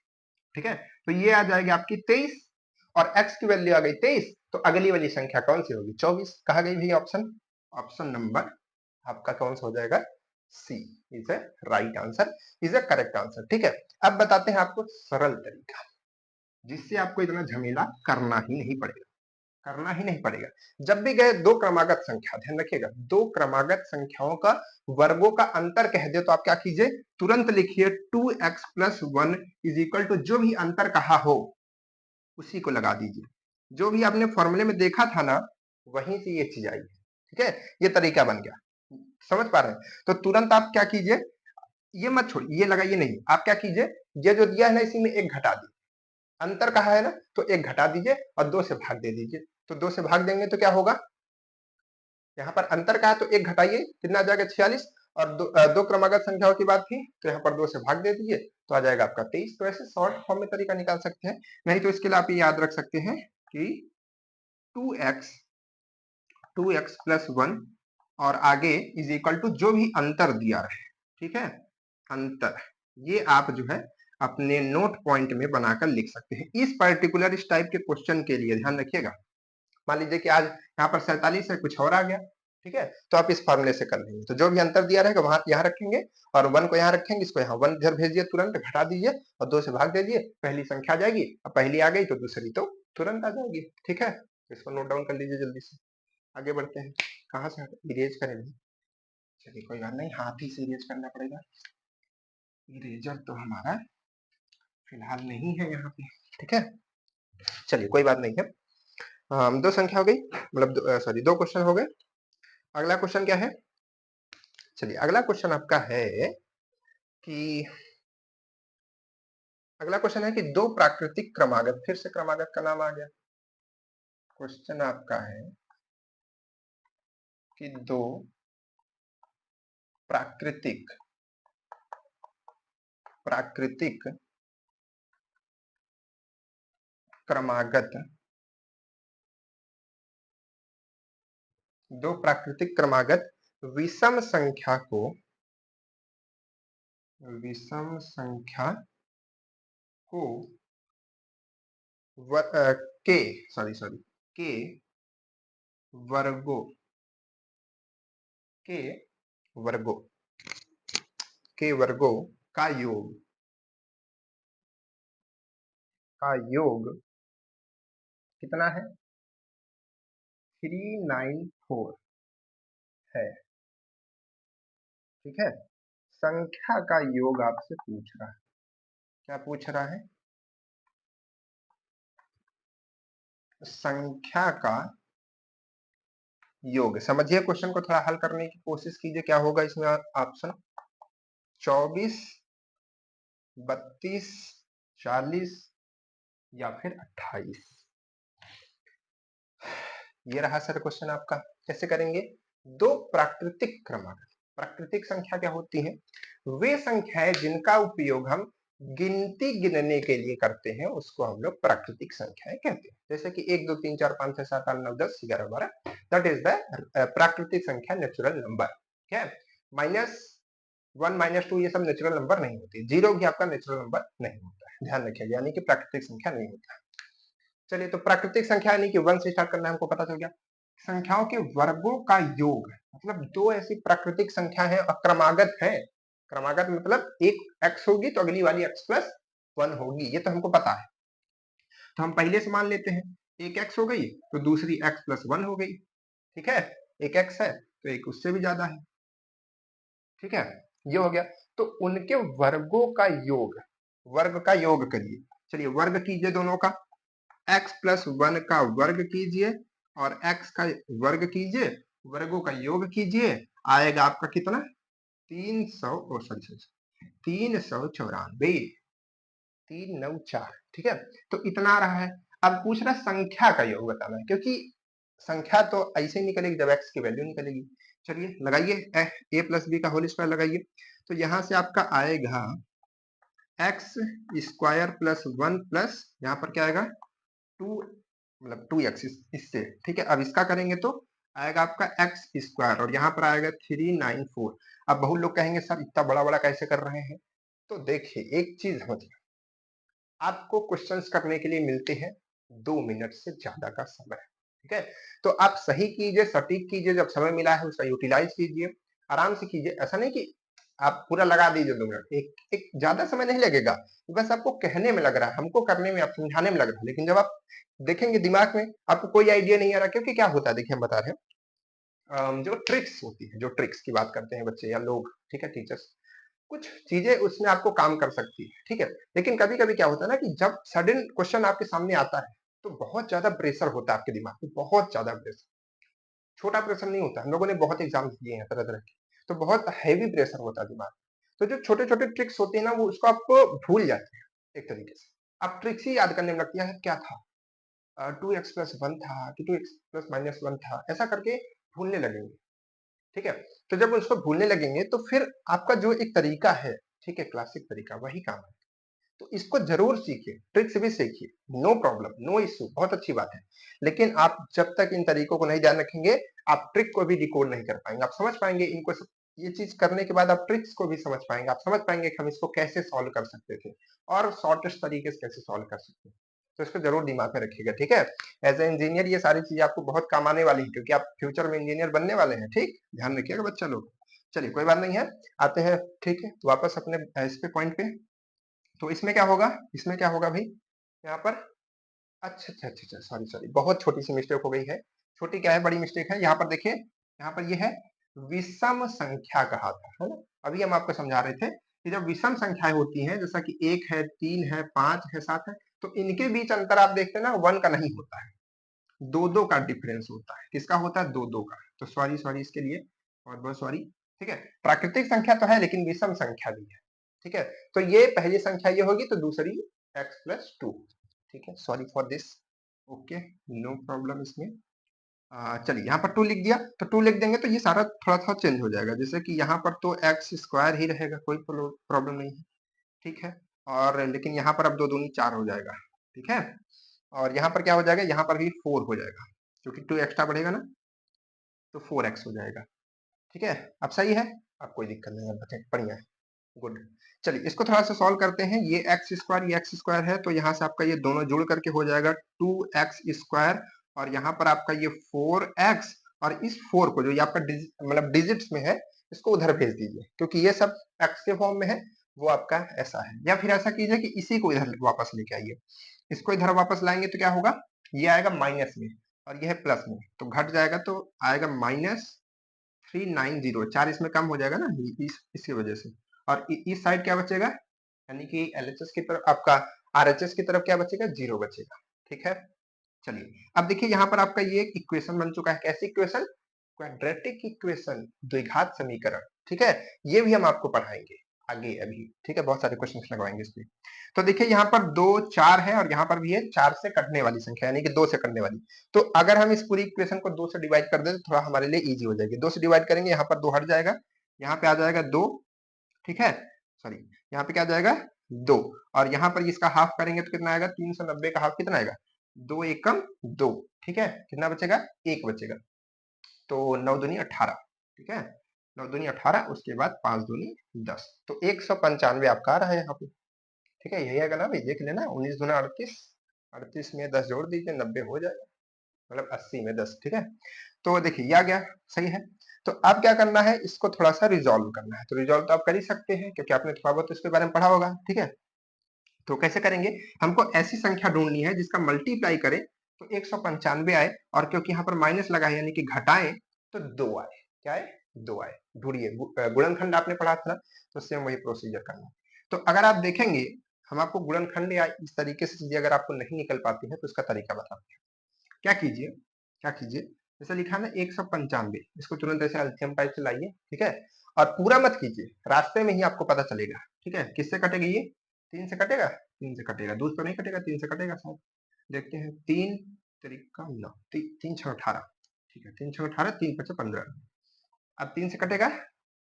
ठीक है? तो ये आ जाएगी आपकी 23 और x की वैल्यू आ गई 23, तो अगली वाली संख्या कौन सी होगी? 24। कहा गई भाई ऑप्शन, ऑप्शन नंबर आपका कौन सा हो जाएगा? C is a right answer, is a correct answer, ठीक है? अब बताते हैं आपको सरल तरीका, जिससे आपको इतना झमेला करना ही नहीं पड़ेगा। जब भी गए दो क्रमागत संख्या, ध्यान रखिएगा, दो क्रमागत संख्याओं का वर्गों का अंतर कह दे तो आप क्या कीजिए? तुरंत लिखिए 2x plus 1 is equal to जो भी अंतर कहा हो उसी को लगा दीजिए। जो भी आपने फॉर्मूले में देखा था ना, वहीं से ये चीज आई, ठीक है? ये तरीका बन गया, समझ पा रहे हैं? तो तुरंत आप क्या कीजिए, ये मत छोड़िए, ये लगाइए नहीं, आप क्या कीजिए, ये जो दिया है ना इसी में एक घटा दीजिए, अंतर कहा है ना तो एक घटा दीजिए और 2 से भाग दे दीजिए। तो 2 से भाग देंगे तो क्या होगा? यहाँ पर अंतर का है तो एक घटाइए, कितना आ जाएगा? 46। और दो क्रमागत संख्याओं की बात थी तो यहाँ पर 2 से भाग दे दीजिए तो आ जाएगा आपका 23। तो ऐसे शॉर्ट फॉर्म में तरीका निकाल सकते हैं, नहीं तो इसके लिए आप ये याद रख सकते हैं कि 2x 2x प्लस 1 और आगे इज इक्वल टू जो भी अंतर दिया रहे, ठीक है, अंतर, ये आप जो है अपने नोट पॉइंट में बनाकर लिख सकते हैं। इस पर्टिकुलर इस टाइप के क्वेश्चन के लिए ध्यान रखिएगा, मान लीजिए कि आज यहाँ पर 47 है, कुछ और आ गया, ठीक है, तो आप इस फॉर्मूले से कर लेंगे। तो जो भी अंतर दिया रहेगा वहां यहाँ रखेंगे और 1 को यहाँ रखेंगे, इसको यहाँ 1 इधर भेज दिए, तुरंत घटा दीजिए और 2 से भाग दे दिए, पहली संख्या आ जाएगी, अब पहली आ गई तो दूसरी तो तुरंत आ जाएगी, ठीक है। इसको नोट डाउन कर लीजिए जल्दी से, आगे बढ़ते हैं। कहाँ से इरेज करेंगे? चलिए कोई बात नहीं, हाथ ही से इरेज करना पड़ेगा, इरेजर तो हमारा फिलहाल नहीं है यहाँ पे, ठीक है। चलिए कोई बात नहीं है, दो संख्या हो गई, मतलब सॉरी दो क्वेश्चन हो गए। अगला क्वेश्चन क्या है? चलिए अगला क्वेश्चन आपका है कि अगला क्वेश्चन है कि दो प्राकृतिक क्रमागत, फिर से क्रमागत का नाम आ गया। क्वेश्चन आपका है कि दो प्राकृतिक प्राकृतिक क्रमागत, दो प्राकृतिक क्रमागत विषम संख्या को, विषम संख्या को के के वर्गों के वर्गों के वर्गों का योग कितना है? 394 है, ठीक है। संख्या का योग आपसे पूछ रहा है, क्या पूछ रहा है? संख्या का योग। समझिए क्वेश्चन को, थोड़ा हल करने की कोशिश कीजिए, क्या होगा इसमें ऑप्शन 24, 32, 40 या फिर 28। ये रहा सर क्वेश्चन आपका। कैसे करेंगे? दो प्राकृतिक क्रमागत, प्राकृतिक संख्या क्या होती है? वे संख्याएं जिनका उपयोग हम गिनती गिनने के लिए करते हैं उसको हम लोग प्राकृतिक संख्याएं कहते हैं। जैसे कि 1 2 3 4 5 6 7 8 9 10 11 12, दैट इज द प्राकृतिक संख्या, नेचुरल नंबर, ठीक है। -1 -2 ये सब नेचुरल नंबर नहीं होती, 0 भी आपका नेचुरल नंबर नहीं होता है, ध्यान रखिएगा, यानी कि प्राकृतिक संख्या नहीं होता है। चलिए, तो प्राकृतिक संख्या यानी कि 1 से स्टार्ट करना है, हमको पता चल गया। संख्याओं के वर्गों का योग, मतलब दो ऐसी प्राकृतिक संख्या है और क्रमागत है। क्रमागत मतलब एक x होगी तो अगली वाली x प्लस 1 होगी, ये तो हमको पता है। तो हम पहले से मान लेते हैं, एक x हो गई तो दूसरी x प्लस 1 हो गई, ठीक है। एक x है तो एक उससे भी ज्यादा है, ठीक है, ये हो गया। तो उनके वर्गों का योग, वर्ग का योग करिए। चलिए वर्ग कीजिए दोनों का, x प्लस 1 का वर्ग कीजिए और x का वर्ग कीजिए, वर्गों का योग कीजिए, आएगा आपका कितना? 394, 394, ठीक है। तो इतना आ रहा है। अब पूछ रहा संख्या का योग बताना है, क्योंकि संख्या तो ऐसे ही निकलेगी जब x की वैल्यू निकलेगी। चलिए लगाइए, a प्लस बी का होल स्क्वायर लगाइए, तो यहां से आपका आएगा एक्स स्क्वायर प्लस 1 प्लस यहाँ पर क्या आएगा 2, मतलब 2x इससे, ठीक है। अब इसका करेंगे तो आएगा आपका एक्स स्क्वायर और यहाँ पर आएगा 394। अब बहुत लोग कहेंगे सर इतना बड़ा बड़ा कैसे कर रहे हैं? तो देखिए एक चीज समझिए, आपको क्वेश्चंस करने के लिए मिलते हैं 2 मिनट से ज्यादा का समय, ठीक है। तो आप सही कीजिए, सटीक कीजिए, जब समय मिला है उसका यूटिलाइज कीजिए, आराम से कीजिए। ऐसा नहीं कि आप पूरा लगा दीजिए 2 मिनट, एक ज्यादा समय नहीं लगेगा, बस आपको कहने में लग रहा है, हमको करने में, आप समझाने में लग रहा है, लेकिन जब आप देखेंगे दिमाग में आपको कोई आइडिया नहीं आ रहा। क्योंकि क्या होता है, देखिए हम बता रहे हैं, जो ट्रिक्स होती है, जो ट्रिक्स की बात करते हैं बच्चे या लोग, ठीक है, टीचर्स, कुछ चीजें उसमें आपको काम कर सकती है, ठीक है। लेकिन कभी कभी क्या होता है ना कि जब सडन क्वेश्चन आपके सामने आता है तो बहुत ज्यादा प्रेशर होता है आपके दिमाग में, बहुत ज्यादा प्रेशर, छोटा प्रेशर नहीं होता। हम लोगों ने बहुत एग्जाम दिए हैं तरह तरह के, तो बहुत हैवी प्रेशर होता है दिमाग। तो जो छोटे छोटे ट्रिक्स होते हैं ना, वो उसको आप भूल जाते हैं एक तरीके से, आप ट्रिक्स ही याद करने में लगती है, क्या था 2x प्लस 1 था कि 2x प्लस माइनस 1 था, ऐसा करके भूलने लगेंगे, ठीक है। तो जब उसको भूलने लगेंगे तो फिर आपका जो एक तरीका है, ठीक है, क्लासिक तरीका, वही काम है। तो इसको जरूर सीखिए, ट्रिक्स भी सीखिए, नो प्रॉब्लम, नो इश्यू, बहुत अच्छी बात है। लेकिन आप जब तक इन तरीकों को नहीं ध्यान रखेंगे, आप ट्रिक को भी डिकोड नहीं कर पाएंगे। आप समझ पाएंगे इनको सब, ये चीज करने के बाद आप ट्रिक्स को भी समझ पाएंगे, आप समझ पाएंगे कि हम इसको कैसे सॉल्व कर सकते थे और शॉर्टेस्ट तरीके से कैसे सॉल्व कर सकते हैं। तो इसको जरूर दिमाग में रखिएगा, ठीक है। एज ए इंजीनियर ये सारी चीजें आपको बहुत काम आने वाली है, क्योंकि आप फ्यूचर में इंजीनियर बनने वाले हैं, ठीक, ध्यान रखिएगा बच्चा लोग। चलिए कोई बात नहीं है, आते हैं ठीक है वापस अपने इस पे पॉइंट पे। तो इसमें क्या होगा, इसमें क्या होगा भाई, यहाँ पर अच्छा सॉरी सॉरी, बहुत छोटी सी मिस्टेक हो गई है। छोटी क्या है, बड़ी मिस्टेक है। यहाँ पर देखिए, यहाँ पर ये है विषम संख्या कहा था, है ना। अभी हम आपको समझा रहे थे कि जब विषम संख्याएं होती हैं, जैसा कि 1 है, 3 है, 5 है, 7 है, तो इनके बीच अंतर आप देखते हैं ना, 1 का नहीं होता है, 2-2 का डिफरेंस होता है। किसका होता है, 2-2 का। तो सॉरी सॉरी इसके लिए, बहुत बहुत सॉरी, ठीक है। प्राकृतिक संख्या तो है लेकिन विषम संख्या भी है, ठीक है। तो ये पहली संख्या ये होगी, तो दूसरी x+2, ठीक है। Sorry for this, okay, no problem इसमें। चलिए यहाँ पर 2 लिख दिया, तो 2 लिख देंगे तो ये सारा थोड़ा थोड़ा चेंज हो जाएगा। जैसे कि यहाँ पर तो x² ही रहेगा, कोई प्रॉब्लम नहीं है, ठीक है। और लेकिन यहाँ पर अब 2 दूनी 4 हो जाएगा, ठीक है। और यहाँ पर क्या हो जाएगा, यहाँ पर भी 4 हो जाएगा, क्योंकि 2 एक्स्ट्रा बढ़ेगा ना, तो 4x हो जाएगा, ठीक है। अब सही है, अब कोई दिक्कत नहीं है, बच्चे बढ़िया है, गुड। चलिए इसको थोड़ा सा सॉल्व करते हैं। ये x², ये x² है, तो यहाँ से आपका ये दोनों जुड़ करके हो जाएगा 2x², और यहाँ पर आपका ये 4x, और इस 4 को जो ये आपका मतलब डिजिट्स में है, इसको उधर भेज दीजिए, क्योंकि ये सब x के फॉर्म में है, वो आपका ऐसा है। या फिर ऐसा कीजिए कि इसी को इधर वापस लेके आइए, इसको इधर वापस लाएंगे तो क्या होगा, ये आएगा माइनस में और ये है प्लस में, तो घट जाएगा, तो आएगा -390। 4 इसमें कम हो जाएगा ना, इसकी वजह से। और इस साइड क्या बचेगा, यानी कि एलएचएस की तरफ, आपका आरएचएस की तरफ क्या बचेगा, 0 बचेगा, ठीक है। चलिए अब देखिए यहाँ पर आपका ये एक इक्वेशन बन चुका है। कैसी इक्वेशन, क्वाड्रेटिक इक्वेशन, द्विघात समीकरण, ठीक है। ये भी हम आपको पढ़ाएंगे आगे अभी, ठीक है, बहुत सारे क्वेश्चन लगवाएंगे इस पे। तो देखिए यहाँ पर 2 4 है, और यहाँ पर भी है 4 से कटने वाली संख्या, यानी कि 2 से कटने वाली। तो अगर हम इस पूरी इक्वेशन को 2 से डिवाइड कर दें, तो थोड़ा हमारे लिए इजी हो जाएगी। 2 से डिवाइड करेंगे, यहाँ पर 2 हट जाएगा, यहाँ पे आ जाएगा 2, ठीक है। सॉरी, यहाँ पे क्या आ जाएगा, 2, और यहाँ पर इसका हाफ करेंगे तो कितना आएगा, 390 का हाफ कितना आएगा, 2 एकम 2, ठीक है। कितना बचेगा, 1 बचेगा। तो 9 दूनी 18, ठीक है, 9 दूनी 18, उसके बाद 5 दूनी 10, तो 195 आपका आ रहा है यहाँ पे, ठीक है। यही आएगा ना भाई, देख लेना, 19 दूना 38, 38 में 10 जोड़ दीजिए, 90 हो जाएगा, मतलब 80 में 10, ठीक है। तो देखिए ये आ गया, सही है। तो अब क्या करना है, इसको थोड़ा सा रिजॉल्व करना है। तो रिजॉल्व तो आप कर ही सकते हैं, क्योंकि आपने थोड़ा बहुत इसके बारे में पढ़ा होगा, ठीक है। तो कैसे करेंगे, हमको ऐसी संख्या ढूंढनी है जिसका मल्टीप्लाई करें तो 195 आए, और क्योंकि यहाँ पर माइनस लगा है, यानी कि घटाएं तो 2 आए। क्या आए, 2 आए। ढूंढिए, गुणनखंड आपने पढ़ा था ना, तो सेम वही प्रोसीजर करना। तो अगर आप देखेंगे, हम आपको गुणनखंड या इस तरीके से चीजें अगर आपको नहीं निकल पाती है, तो उसका तरीका बताते हैं। क्या कीजिए, क्या कीजिए, जैसे लिखा है ना 195, इसको तुरंत ऐसे अल्थियम टाइप से लाइए, ठीक है। और पूरा मत कीजिए, रास्ते में ही आपको पता चलेगा, ठीक है। किससे कटेगी ये, 3 से कटेगा, 3 से कटेगा, दूध तो नहीं कटेगा, 3 से कटेगा शायद, देखते हैं। 3 तरीका 9, 3 6 18, ठीक है, 3 6 18, 3 5 15। अब 3 से कटेगा,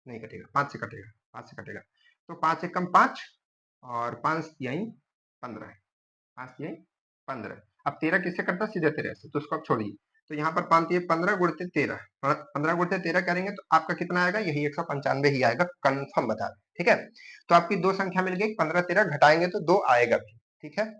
नहीं कटेगा, 5 से कटेगा, 5 से कटेगा, तो 5 एकम 5, और 5 तिहाई 15, 5 तिहाई 15। अब 13 किससे कटता है, सीधे 13 से, तो उसको आप छोड़िए। तो यहाँ पर 5 तिहाई 15 गुणित 13, 15 गुणित 13 करेंगे तो आपका कितना आएगा, यही 195 ही आएगा, कंफर्म बता रहे, ठीक है। तो आपकी दो संख्या मिल गई, 15 13 घटाएंगे तो 2 आएगा भी, ठीक है।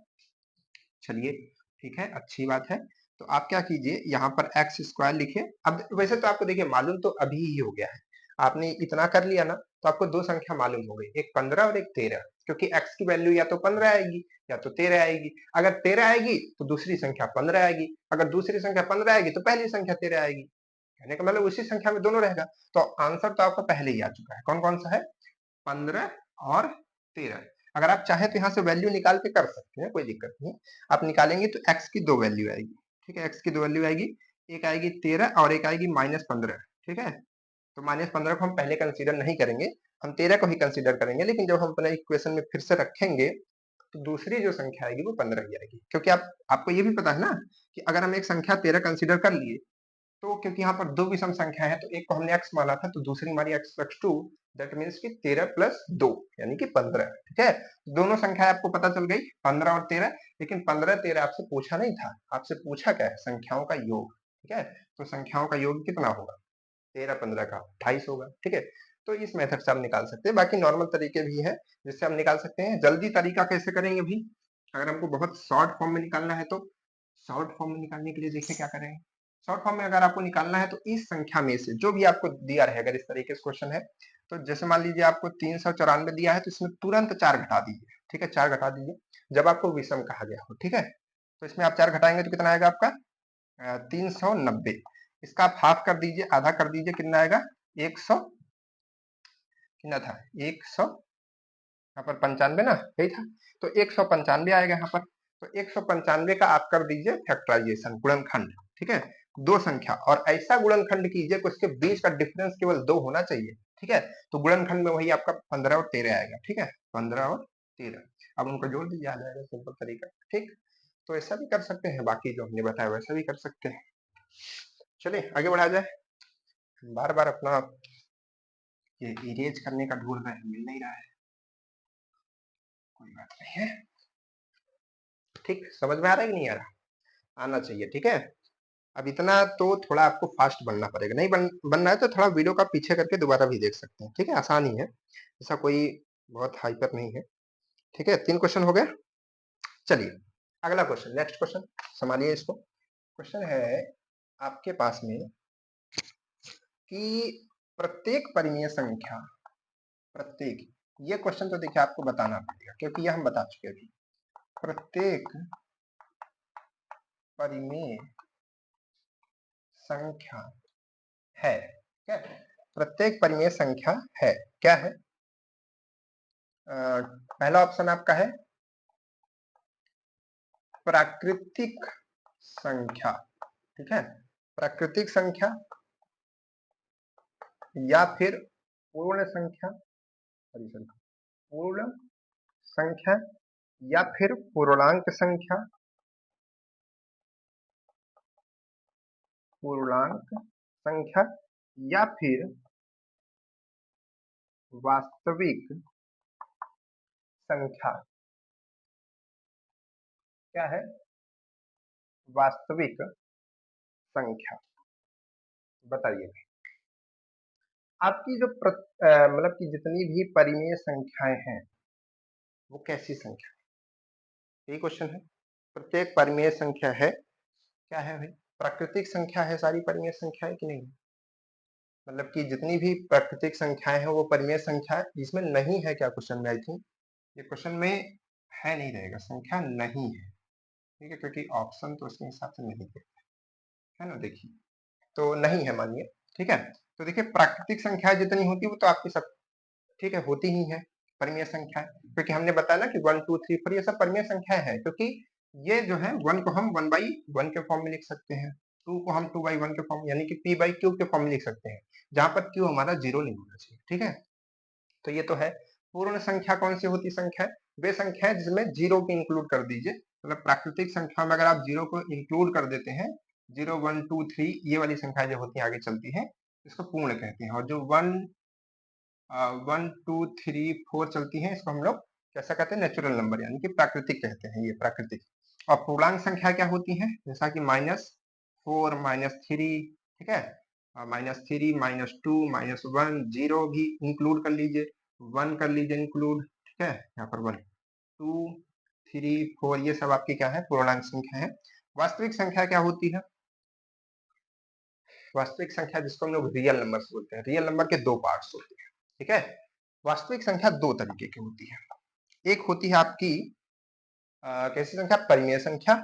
चलिए ठीक है, अच्छी बात है। तो आप क्या कीजिए, यहाँ पर x² लिखिए। अब वैसे तो आपको देखिए मालूम तो अभी ही हो गया है, आपने इतना कर लिया ना, तो आपको दो संख्या मालूम हो गई, एक 15 और एक 13, क्योंकि x की वैल्यू या तो 15 आएगी या तो 13 आएगी। अगर 13 आएगी तो दूसरी संख्या 15 आएगी, अगर दूसरी संख्या 15 आएगी तो पहली संख्या 13 आएगी, कहने का मतलब उसी संख्या में दोनों रहेगा। तो आंसर तो आपका पहले ही आ चुका है, कौन कौन सा है, 15 और 13। अगर आप चाहे तो यहाँ से वैल्यू निकाल के कर सकते हैं, कोई दिक्कत नहीं। आप निकालेंगे तो x की दो वैल्यू आएगी, ठीक है, x की दो वैल्यू आएगी, एक आएगी 13 और एक आएगी -15, ठीक है। तो -15 को हम पहले कंसीडर नहीं करेंगे, हम 13 को ही कंसीडर करेंगे, लेकिन जब हम अपने इक्वेशन में फिर से रखेंगे तो दूसरी जो संख्या आएगी वो 15 ही आएगी, क्योंकि आपको ये भी पता है ना कि अगर हम एक संख्या 13 कंसीडर कर लिए, तो क्योंकि यहाँ पर दो विषम संख्या है, तो एक को हमने x माना था, तो दूसरी हमारी x+2, दैट मीन्स कि 13 + 2 यानी कि 15, ठीक है। दोनों संख्या आपको पता चल गई, 15 और 13, लेकिन 15 13 आपसे पूछा नहीं था, आपसे पूछा क्या है, संख्याओं का योग, ठीक है। तो संख्याओं का योग कितना होगा, 13 15 का 28 होगा। ठीक है, तो इस मेथड से आप निकाल सकते हैं। बाकी नॉर्मल तरीके भी हैं जिससे हम निकाल सकते हैं। जल्दी तरीका कैसे करेंगे भी, अगर हमको बहुत शॉर्ट फॉर्म में निकालना है तो शॉर्ट फॉर्म में निकालने के लिए देखिए क्या करेंगे। शॉर्ट फॉर्म में अगर आपको निकालना है तो इस संख्या में से जो भी आपको दिया रहेगा, इस तरीके से क्वेश्चन है तो जैसे मान लीजिए आपको 394 दिया है तो इसमें तुरंत 4 घटा दीजिए। ठीक है, 4 घटा दीजिए जब आपको विषम कहा गया हो। ठीक है, तो इसमें आप 4 घटाएंगे तो कितना आएगा आपका 390। इसका आप हाफ कर दीजिए, आधा कर दीजिए, कितना आएगा 100, कितना था 100, यहाँ पर 95 ना, यही था। तो 195 आएगा यहाँ पर। तो 195 का आप कर दीजिए फैक्टराइजेशन, गुणनखंड। ठीक है, दो संख्या और ऐसा गुणनखंड कीजिए कि उसके बीच का डिफरेंस केवल 2 होना चाहिए। ठीक है, तो गुणनखंड में वही आपका 15 और 13 आएगा। ठीक है, 15 और 13, अब उनको जोड़ दीजिए, आ जाएगा सिंपल तरीका। ठीक, तो ऐसा भी कर सकते हैं, बाकी जो हमने बताया वैसा भी कर सकते हैं। चलिए आगे बढ़ा जाए। बार बार अपना ये इरेज करने का ढूंढ रहे हैं, मिल नहीं रहा है, कोई बात नहीं है। ठीक, समझ में आ रहा है कि नहीं आ रहा, आना चाहिए। ठीक है, अब इतना तो थोड़ा आपको फास्ट बनना पड़ेगा, नहीं बनना है तो थोड़ा वीडियो का पीछे करके दोबारा भी देख सकते हैं। ठीक है, आसान ही है, ऐसा कोई बहुत हाइपर नहीं है। ठीक है, 3 क्वेश्चन हो गए। चलिए अगला क्वेश्चन, नेक्स्ट क्वेश्चन संभालिए इसको। क्वेश्चन है आपके पास में कि प्रत्येक परिमेय संख्या, प्रत्येक, ये क्वेश्चन तो देखिए आपको बताना पड़ेगा क्योंकि ये हम बता चुके अभी। प्रत्येक परिमेय संख्या है, क्या प्रत्येक परिमेय संख्या है, क्या है? पहला ऑप्शन आपका है प्राकृतिक संख्या। ठीक है, प्राकृतिक संख्या या फिर पूर्ण संख्या, पूर्ण संख्या या फिर पूर्णांक संख्या, पूर्णांक संख्या या फिर वास्तविक संख्या। क्या है? वास्तविक संख्या। बताइए आपकी जो मतलब कि जितनी भी परिमेय संख्याएं हैं वो कैसी संख्या, यही क्वेश्चन है। प्रत्येक परिमेय संख्या है, क्या है भाई? प्राकृतिक संख्या है सारी परिमेय संख्याएं कि नहीं? मतलब कि जितनी भी प्राकृतिक संख्याएं हैं वो परिमेय संख्या है, इसमें नहीं है क्या क्वेश्चन में? आई थिंक ये क्वेश्चन में है नहीं रहेगा, संख्या नहीं है। ठीक है, क्योंकि ऑप्शन तो उसके हिसाब से नहीं है ना, देखिए तो नहीं है मानिए। ठीक है, तो देखिए प्राकृतिक संख्या जितनी होती है वो तो आपकी सब ठीक है होती ही है परिमेय संख्या, क्योंकि हमने बताया ना कि 1 2 3 4 ये सब परिमेय संख्या है। क्योंकि ये जो है 1 को हम 1/1 के फॉर्म में लिख सकते हैं, 2 को हम 2/1 के फॉर्म यानी कि p/q के फॉर्म में लिख सकते हैं, जहां पर q हमारा 0 नहीं होना चाहिए। ठीक है, तो ये तो है। पूर्ण संख्या कौन सी होती संख्या है? वे संख्या है जिसमें 0 को इंक्लूड कर दीजिए। मतलब प्राकृतिक संख्या में अगर आप 0 को इंक्लूड कर देते हैं, 0 1 2 3 ये वाली संख्या जो होती है आगे चलती है, इसको पूर्ण कहते हैं। और जो 1 1 2 3 4 चलती है इसको हम लोग कैसा कहते हैं? नेचुरल नंबर, यानी कि प्राकृतिक कहते हैं, ये प्राकृतिक। और पूर्णांक संख्या क्या होती है? जैसा कि -4 -3, ठीक है, -3 -2 -1, 0 भी इंक्लूड कर लीजिए, 1 कर लीजिए इंक्लूड। ठीक है, यहाँ पर 1 2 3 4 ये सब आपकी क्या है? पूर्णांक संख्या है। वास्तविक संख्या क्या होती है? वास्तविक संख्या जिसको हम लोग रियल नंबर बोलते हैं, रियल नंबर के 2 पार्ट्स होते हैं। ठीक है, वास्तविक संख्या 2 तरीके की होती है। एक होती है आपकी कैसी संख्या? परिमेय संख्या,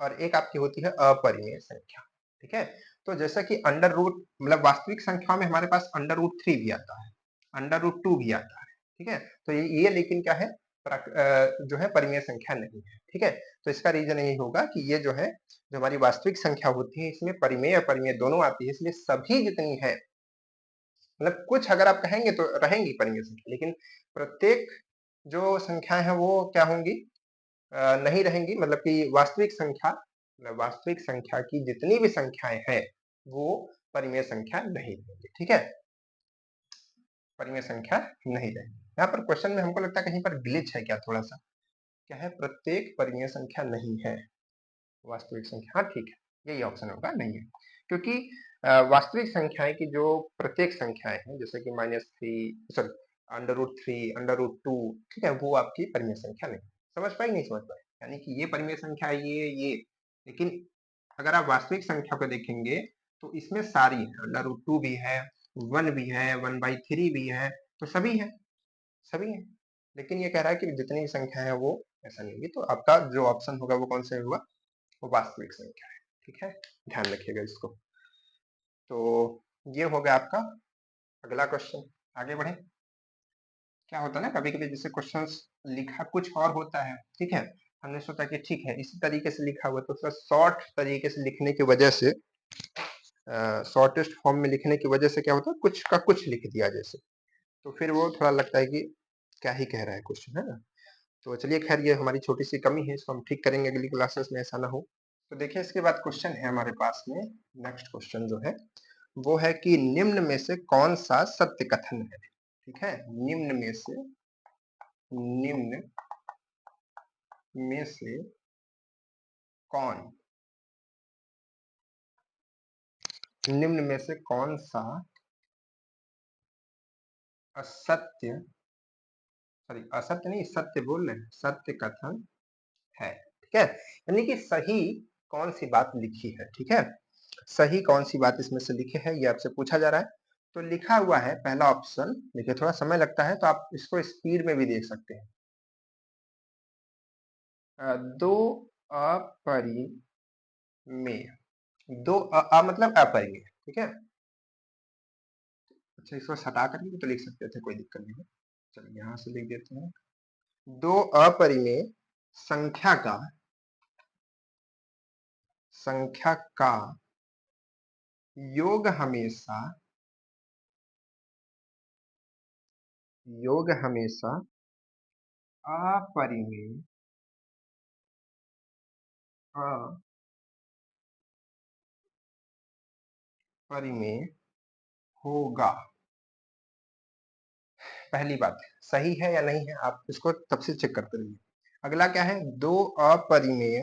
और एक आपकी होती है अपरिमेय संख्या। ठीक है, तो जैसा कि अंडर रूट, मतलब वास्तविक संख्या में हमारे पास √3 भी आता है, √2 भी आता है। ठीक है, तो ये लेकिन क्या है? जो है परिमेय संख्या नहीं है। ठीक है, तो इसका रीजन यही होगा कि ये जो है, जो हमारी वास्तविक संख्या होती है इसमें परिमेय अपरिमेय दोनों आती है, इसलिए सभी जितनी है, मतलब कुछ अगर आप कहेंगे तो रहेंगी परिमेय संख्या, लेकिन प्रत्येक जो संख्याएं हैं वो क्या होंगी? नहीं रहेंगी। मतलब कि वास्तविक संख्या, मतलब वास्तविक संख्या की जितनी भी संख्याएं हैं वो परिमेय संख्या नहीं रहेंगी। ठीक है, परिमेय संख्या नहीं रहेगी। यहाँ पर क्वेश्चन में हमको लगता है कहीं पर ग्लिच है क्या, थोड़ा सा। क्या है? प्रत्येक परिमेय संख्या नहीं है वास्तविक संख्या। हाँ ठीक है, यही ऑप्शन होगा, नहीं है। क्योंकि वास्तविक संख्याएं की जो प्रत्येक संख्याएं हैं जैसे कि -3 सॉरी √3 √2 ठीक है, वो आपकी परिमेय संख्या नहीं। समझ पाए नहीं समझ पाए? यानी कि ये परिमेय संख्या ये लेकिन अगर आप वास्तविक संख्या को देखेंगे तो इसमें सारी है, √2 भी है, 1 भी है, 1/3 भी है, तो सभी है, सभी है। लेकिन ये कह रहा है कि जितनी भी संख्या है वो ऐसा नहीं होगी, तो आपका जो ऑप्शन होगा वो कौन सा होगा? वो वास्तविक संख्या है। ठीक है, ध्यान रखिएगा इसको। तो ये हो गया आपका अगला क्वेश्चन। आगे बढ़े। क्या होता है ना, कभी कभी जैसे क्वेश्चंस लिखा कुछ और होता है, ठीक है, हमने सोचा कि ठीक है इसी तरीके से लिखा हुआ तो थोड़ा शॉर्ट तरीके से लिखने की वजह से, शॉर्टेस्ट फॉर्म में लिखने की वजह से क्या होता है, कुछ का कुछ लिख दिया जैसे, तो फिर वो थोड़ा लगता है कि क्या ही कह रहा है क्वेश्चन, है ना। तो चलिए खैर ये हमारी छोटी सी कमी है, इसको हम ठीक करेंगे अगली क्लासेस में, ऐसा ना हो। तो देखिए इसके बाद क्वेश्चन है हमारे पास में, नेक्स्ट क्वेश्चन जो है वो है कि निम्न में से कौन सा सत्य कथन है। ठीक है, निम्न में से कौन निम्न में से कौन सा असत्य, सॉरी असत्य नहीं सत्य बोल रहे हैं, सत्य कथन है। ठीक है, यानी कि सही कौन सी बात लिखी है। ठीक है, सही कौन सी बात इसमें से लिखी है ये आपसे पूछा जा रहा है। तो लिखा हुआ है पहला ऑप्शन, देखिए थोड़ा समय लगता है तो आप इसको स्पीड में भी देख सकते हैं। दो अपरिमेय, दो मतलब अपरिमेय। ठीक है, अच्छा इसको हटा कर भी तो लिख सकते थे, कोई दिक्कत नहीं है। चलिए यहाँ से लिख देते हैं, दो अपरिमेय संख्या का योग हमेशा अपरिमेय अपरिमेय होगा। पहली बात सही है या नहीं है, आप इसको तब से चेक करते रहिए। अगला क्या है, दो अपरिमेय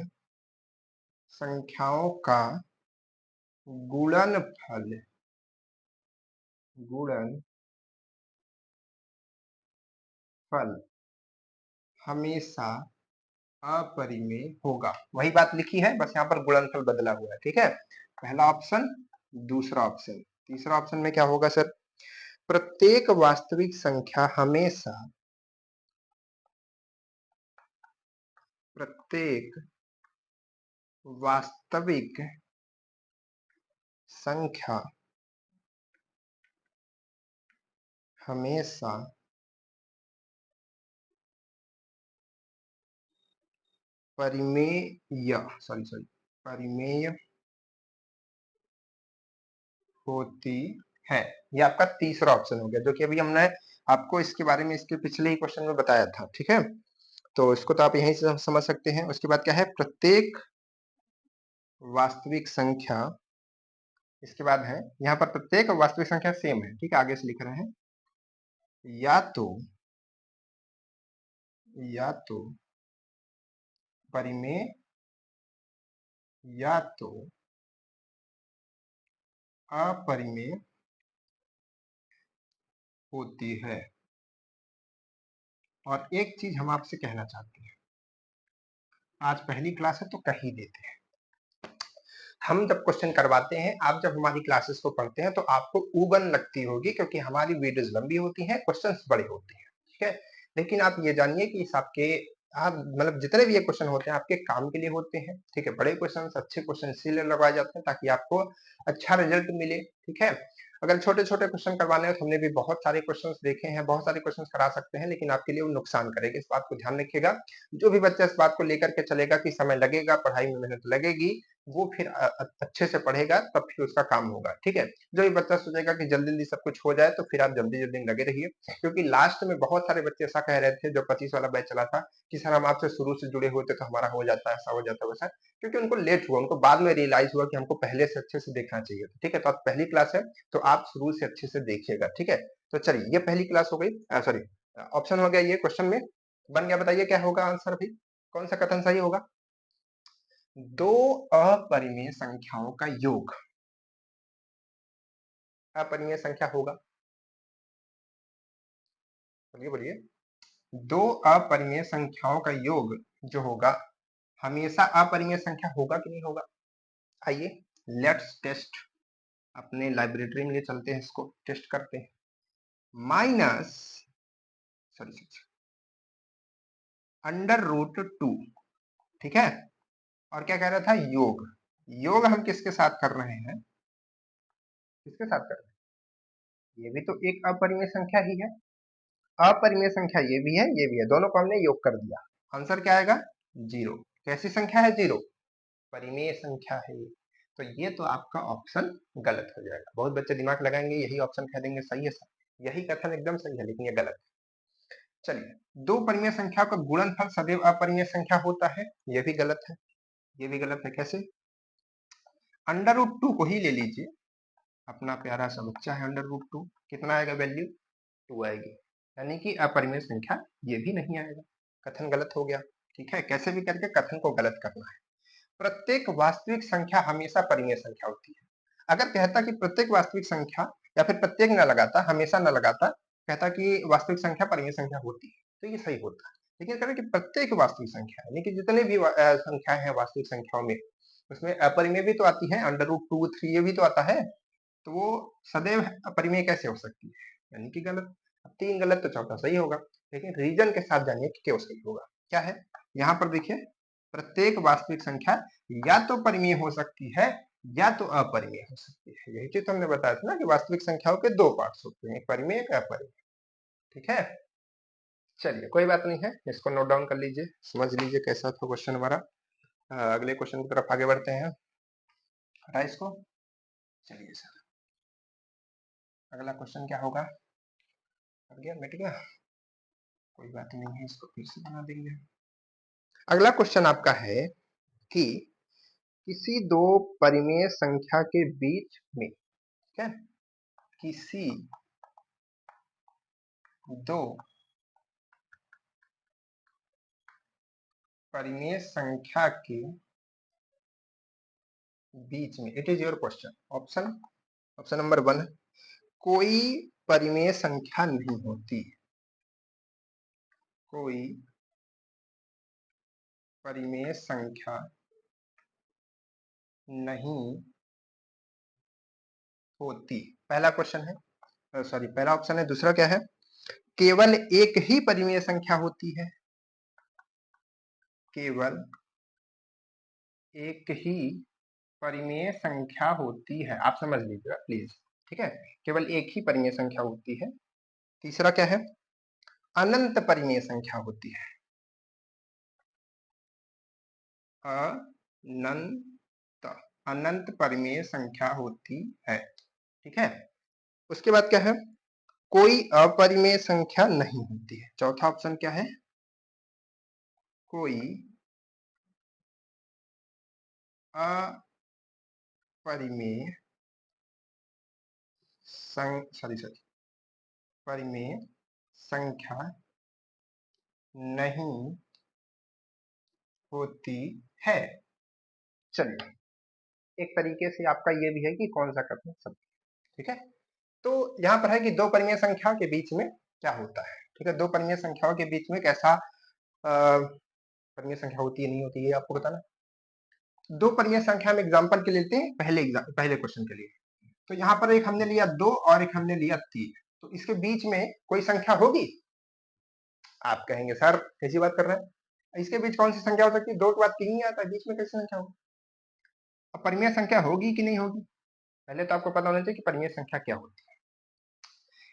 संख्याओं का गुणनफल हमेशा अपरिमेय होगा। वही बात लिखी है, बस यहाँ पर गुणनफल बदला हुआ है। ठीक है, पहला ऑप्शन, दूसरा ऑप्शन, तीसरा ऑप्शन में क्या होगा सर? प्रत्येक वास्तविक संख्या हमेशा प्रत्येक वास्तविक संख्या हमेशा परिमेय परिमेय होती है। ये आपका तीसरा ऑप्शन हो गया, जो कि अभी हमने आपको इसके बारे में इसके पिछले ही क्वेश्चन में बताया था। ठीक है, तो इसको तो आप यहीं से समझ सकते हैं। उसके बाद क्या है, प्रत्येक वास्तविक संख्या, इसके बाद है यहाँ पर प्रत्येक वास्तविक संख्या सेम है। ठीक है, आगे से लिख रहे हैं, या तो परिमेय या तो अपरिमेय होती है। और एक चीज हम आपसे कहना चाहते हैं, आज पहली क्लास है तो कह ही देते हैं, हम जब क्वेश्चन करवाते हैं, आप जब हमारी क्लासेस को पढ़ते हैं तो आपको उबन लगती होगी, क्योंकि हमारी वीडियोस लंबी होती हैं, क्वेश्चंस बड़े होते हैं। ठीक है, लेकिन आप ये जानिए कि इस आपके आप मतलब जितने भी ये क्वेश्चन होते हैं आपके काम के लिए होते हैं। ठीक है, बड़े क्वेश्चन, अच्छे क्वेश्चन इसीलिए लगवाए जाते हैं ताकि आपको अच्छा रिजल्ट मिले। ठीक है, अगर छोटे छोटे क्वेश्चन करवाने हैं तो हमने भी बहुत सारे क्वेश्चन देखे हैं, बहुत सारे क्वेश्चन करा सकते हैं, लेकिन आपके लिए वो नुकसान करेगा, इस बात को ध्यान रखिएगा। जो भी बच्चा इस बात को लेकर के चलेगा कि समय लगेगा, पढ़ाई में मेहनत लगेगी, वो फिर अच्छे से पढ़ेगा, तब फिर उसका काम होगा। ठीक है, जो भी बच्चा सोचेगा कि जल्दी जल्दी सब कुछ हो जाए, तो फिर आप जल्दी जल्दी लगे रहिए, क्योंकि लास्ट में बहुत सारे बच्चे ऐसा कह रहे थे, जो 25 वाला बैच चला था, कि सर हम आपसे शुरू से जुड़े होते तो हमारा हो जाता, ऐसा हो जाता वैसा, क्योंकि उनको लेट हुआ, उनको बाद में रियलाइज हुआ कि हमको पहले से अच्छे से देखना चाहिए। ठीक है, तो आप पहली क्लास है तो आप शुरू से अच्छे से देखिएगा। ठीक है, तो चलिए ये पहली क्लास हो गई, सॉरी ऑप्शन हो गया, ये क्वेश्चन में बन गया। बताइए क्या होगा आंसर, भी कौन सा कथन सही होगा? दो अपरिमेय संख्याओं का योग, अपरिमेय संख्या होगा? बोलिए बोलिए। दो अपरिमेय संख्याओं का योग जो होगा हमेशा अपरिमेय संख्या होगा कि नहीं होगा? आइए लेट्स टेस्ट, अपने लाइब्रेरी में ले चलते हैं, इसको टेस्ट करते हैं। माइनस सॉरी √2, ठीक है। और क्या कह रहा था? योग। योग हम किसके साथ कर रहे हैं? किसके साथ कर रहे हैं? ये भी तो एक अपरिमेय संख्या ही है। अपरिमेय संख्या ये भी है, ये भी है, दोनों को हमने योग कर दिया। आंसर क्या आएगा? 0। कैसी संख्या है 0? परिमेय संख्या है ये। तो ये तो आपका ऑप्शन गलत हो जाएगा। बहुत बच्चे दिमाग लगाएंगे, यही ऑप्शन कह देंगे सही है सर, यही कथन एकदम सही है, लेकिन ये गलत है। चलिए, दो परिमेय संख्या का गुणनफल सदैव अपरिमेय संख्या होता है, ये भी गलत है। ये भी गलत है। कैसे? √2 को ही ले लीजिए, अपना प्यारा सा बच्चा है √2, कितना आएगा वैल्यू? 2 आएगी, यानी कि अपरिमेय संख्या ये भी नहीं आएगा। कथन गलत हो गया। ठीक है, कैसे भी करके कथन को गलत करना है। प्रत्येक वास्तविक संख्या हमेशा परिमेय संख्या होती है। अगर कहता कि प्रत्येक वास्तविक संख्या, या फिर प्रत्येक न लगाता, हमेशा न लगाता, कहता कि वास्तविक संख्या परिमेय संख्या होती है, तो ये सही होता है। लेकिन कह रहे कि प्रत्येक वास्तविक संख्या, यानी कि जितने भी संख्याएं हैं वास्तविक संख्याओं में, उसमें अपरिमेय भी तो आती है, √2, 3 ये भी तो आता है, तो वो सदैव अपरिमेय कैसे हो सकती है? यानी कि गलत। अब 3 गलत तो चौथा सही होगा, लेकिन रीजन के साथ जानिए कि क्यों सही होगा। क्या है? यहाँ पर देखिए, प्रत्येक वास्तविक संख्या या तो परिमेय हो सकती है या तो अपरिमेय हो सकती है। यही चीज हमने बताया था ना कि वास्तविक संख्याओं के 2 पार्ट्स होते हैं, एक परिमेय एक अपरिमेय। ठीक है, चलिए कोई बात नहीं है, इसको नोट डाउन कर लीजिए, समझ लीजिए कैसा था क्वेश्चन हमारा। अगले क्वेश्चन की तरफ आगे बढ़ते हैं। हटा इसको। चलिए सर, अगला क्वेश्चन क्या होगा? हट गया, मिट गया, कोई बात नहीं है, इसको फिर से बना देंगे। अगला क्वेश्चन आपका है कि किसी दो परिमेय संख्या के बीच में, ठीक है, किसी दो परिमेय संख्या के बीच में, it is your question. Option number 1, कोई परिमेय संख्या नहीं होती। कोई परिमेय संख्या नहीं होती, पहला क्वेश्चन है, सॉरी पहला ऑप्शन है। दूसरा क्या है? केवल एक ही परिमेय संख्या होती है। केवल एक ही परिमेय संख्या होती है, आप समझ लीजिएगा प्लीज। ठीक है, केवल एक ही परिमेय संख्या होती है। तीसरा क्या है? अनंत परिमेय संख्या होती है। अनंत, अनंत परिमेय संख्या होती है। ठीक है, उसके बाद क्या है? कोई अपरिमेय संख्या नहीं होती है। चौथा ऑप्शन क्या है? कोई अपरिमेय परिमेय संख्या नहीं होती है। चलिए, एक तरीके से आपका ये भी है कि कौन सा कथन सत्य। ठीक है, तो यहाँ पर है कि दो परिमेय संख्या के बीच में क्या होता है। ठीक है, दो परिमेय संख्याओं के बीच में कैसा परिमेय संख्या होती है, नहीं होती है, आपको बताना। दो परिमेय संख्या में एग्जांपल के लेते हैं, पहले क्वेश्चन के लिए। तो यहाँ पर एक हमने लिया 2 और एक हमने लिया 3, तो इसके बीच में कोई संख्या होगी? आप कहेंगे सर कैसी बात कर रहे हैं, इसके बीच कौन सी संख्या हो सकती है? 2 के बाद 3 ही आता है, बीच में कैसी संख्या होगी? अब परिमेय संख्या होगी कि नहीं होगी, पहले तो आपको पता होना चाहिए कि परिमेय संख्या क्या होती है।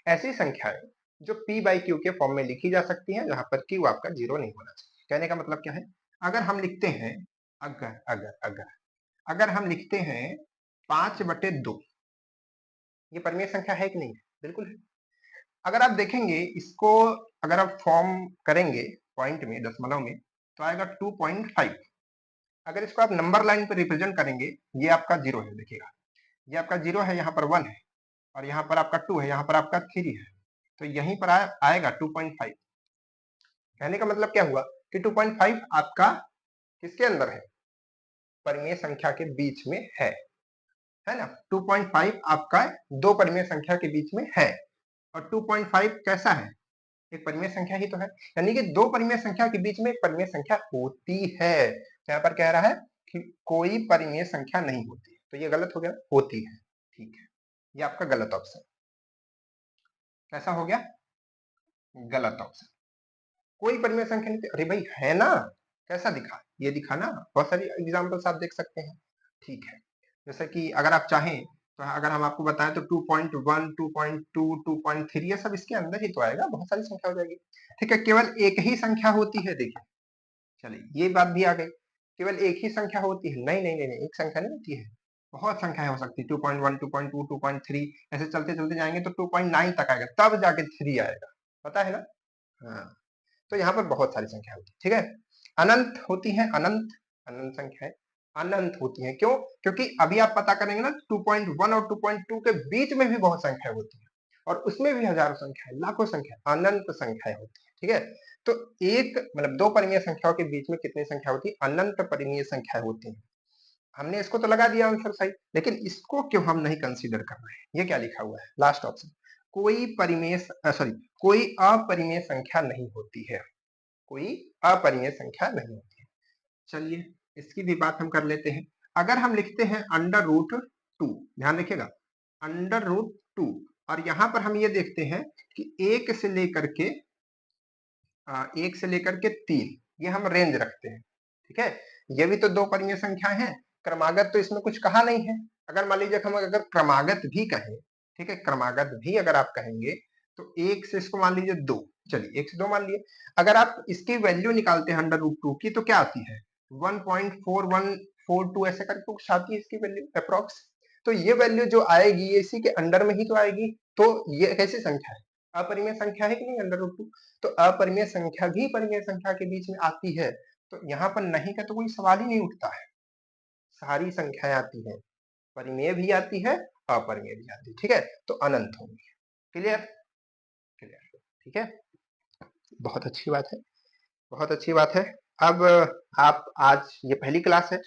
ऐसी संख्याएं जो p/q के फॉर्म में लिखी जा सकती हैं, जहां पर q आपका 0 नहीं होना चाहिए। कहने का मतलब क्या है? अगर हम लिखते हैं, अगर अगर अगर अगर हम लिखते हैं 5/2, ये परिमेय संख्या है कि नहीं? बिल्कुल है। अगर आप देखेंगे इसको, अगर आप फॉर्म करेंगे पॉइंट में, दशमलव में, तो आएगा 2.5। अगर इसको आप नंबर लाइन पर रिप्रेजेंट करेंगे, ये आपका 0 है, देखिएगा ये आपका 0 है, यहाँ पर 1 है, और यहाँ पर आपका 2 है, यहाँ पर आपका 3 है, तो यहीं पर आएगा 2.5। कहने का मतलब क्या हुआ कि 2.5 आपका किसके अंदर है? परिमेय संख्या के बीच में है है ना। 2.5 आपका दो परिमेय संख्या के बीच में है, और 2.5 कैसा है, एक परिमेय संख्या ही तो है, यानी कि दो परिमेय संख्या के बीच में एक परिमेय संख्या होती है। तो यहाँ पर कह रहा है कि कोई परिमेय संख्या नहीं होती, तो ये गलत हो गया, होती है, ठीक है, ये आपका गलत ऑप्शन। कैसा हो गया, गलत ऑप्शन। कोई परिमेय संख्या नहीं, अरे भाई है ना, कैसा दिखा, ये दिखा ना, बहुत सारी एग्जाम्पल्स आप देख सकते हैं, ठीक है। जैसे कि अगर आप चाहें तो अगर हम आपको बताएं तो 2.1, 2.2, 2.3 ये सब इसके अंदर ही तो आएगा, बहुत सारी संख्या हो जाएगी, ठीक है। केवल एक ही संख्या होती है, देखिए, चलिए ये बात भी आ गई, केवल एक ही संख्या होती है, नहीं नहीं नहीं, नहीं एक संख्या नहीं होती है, बहुत संख्याएं हो सकती है, 2.1, 2.2, 2.3 ऐसे चलते चलते जाएंगे तो 2.9 तक आएगा, तब जाके 3 आएगा, पता है ना। हाँ, तो यहाँ पर बहुत सारी संख्या होती है, ठीक है। अनंत होती है, अनंत, अनंत संख्याएं अनंत होती हैं, क्यों, क्योंकि अभी आप पता करेंगे ना 2.1 और 2.2 के बीच में भी बहुत संख्या होती है, और उसमें भी हजारों संख्याएं, लाखों संख्या, अनंत संख्याएं होती है, ठीक है। तो एक मतलब दो परिमेय संख्याओं के बीच में कितनी संख्या होती है, अनंत परिमेय संख्या होती है। हमने इसको तो लगा दिया आंसर सही, लेकिन इसको क्यों हम नहीं कंसीडर कर रहे हैं, ये क्या लिखा हुआ है लास्ट ऑप्शन, कोई परिमेय सॉरी कोई अपरिमेय संख्या नहीं होती है, कोई अपरिमेय संख्या नहीं होती है। चलिए इसकी भी बात हम कर लेते हैं। अगर हम लिखते हैं √2, ध्यान रखिएगा, √2, और यहां पर हम ये देखते हैं कि एक से लेकर के 3 ये हम रेंज रखते हैं, ठीक है। ये भी तो दो परिमेय संख्या है, क्रमागत तो इसमें कुछ कहा नहीं है। अगर मान लीजिए हम अगर क्रमागत भी कहें, ठीक है, क्रमागत भी अगर आप कहेंगे तो एक से इसको मान लीजिए 2, चलिए 1 से 2 मान लिए, अगर आप इसकी वैल्यू निकालते हैं √2 की तो क्या आती है, 1.4142 ऐसे करके कुछ आती है इसकी वैल्यू अप्रोक्स। तो ये वैल्यू जो आएगी ये इसी के अंडर में ही तो आएगी, तो ये कैसी संख्या है, अपरिमेय संख्या है कि नहीं, √2। तो अपरिमेय संख्या भी परिमेय संख्या के बीच में आती है, तो यहाँ पर नहीं का तो कोई सवाल ही नहीं उठता है, सारी संख्याएं आती हैं, परिमेय भी आती है, अपरिमेय भी आती है, ठीक है, तो अनंत होंगी। क्लियर, क्लियर, ठीक है, बहुत अच्छी बात है, बहुत अच्छी बात है। अब आप आज ये पहली क्लास है,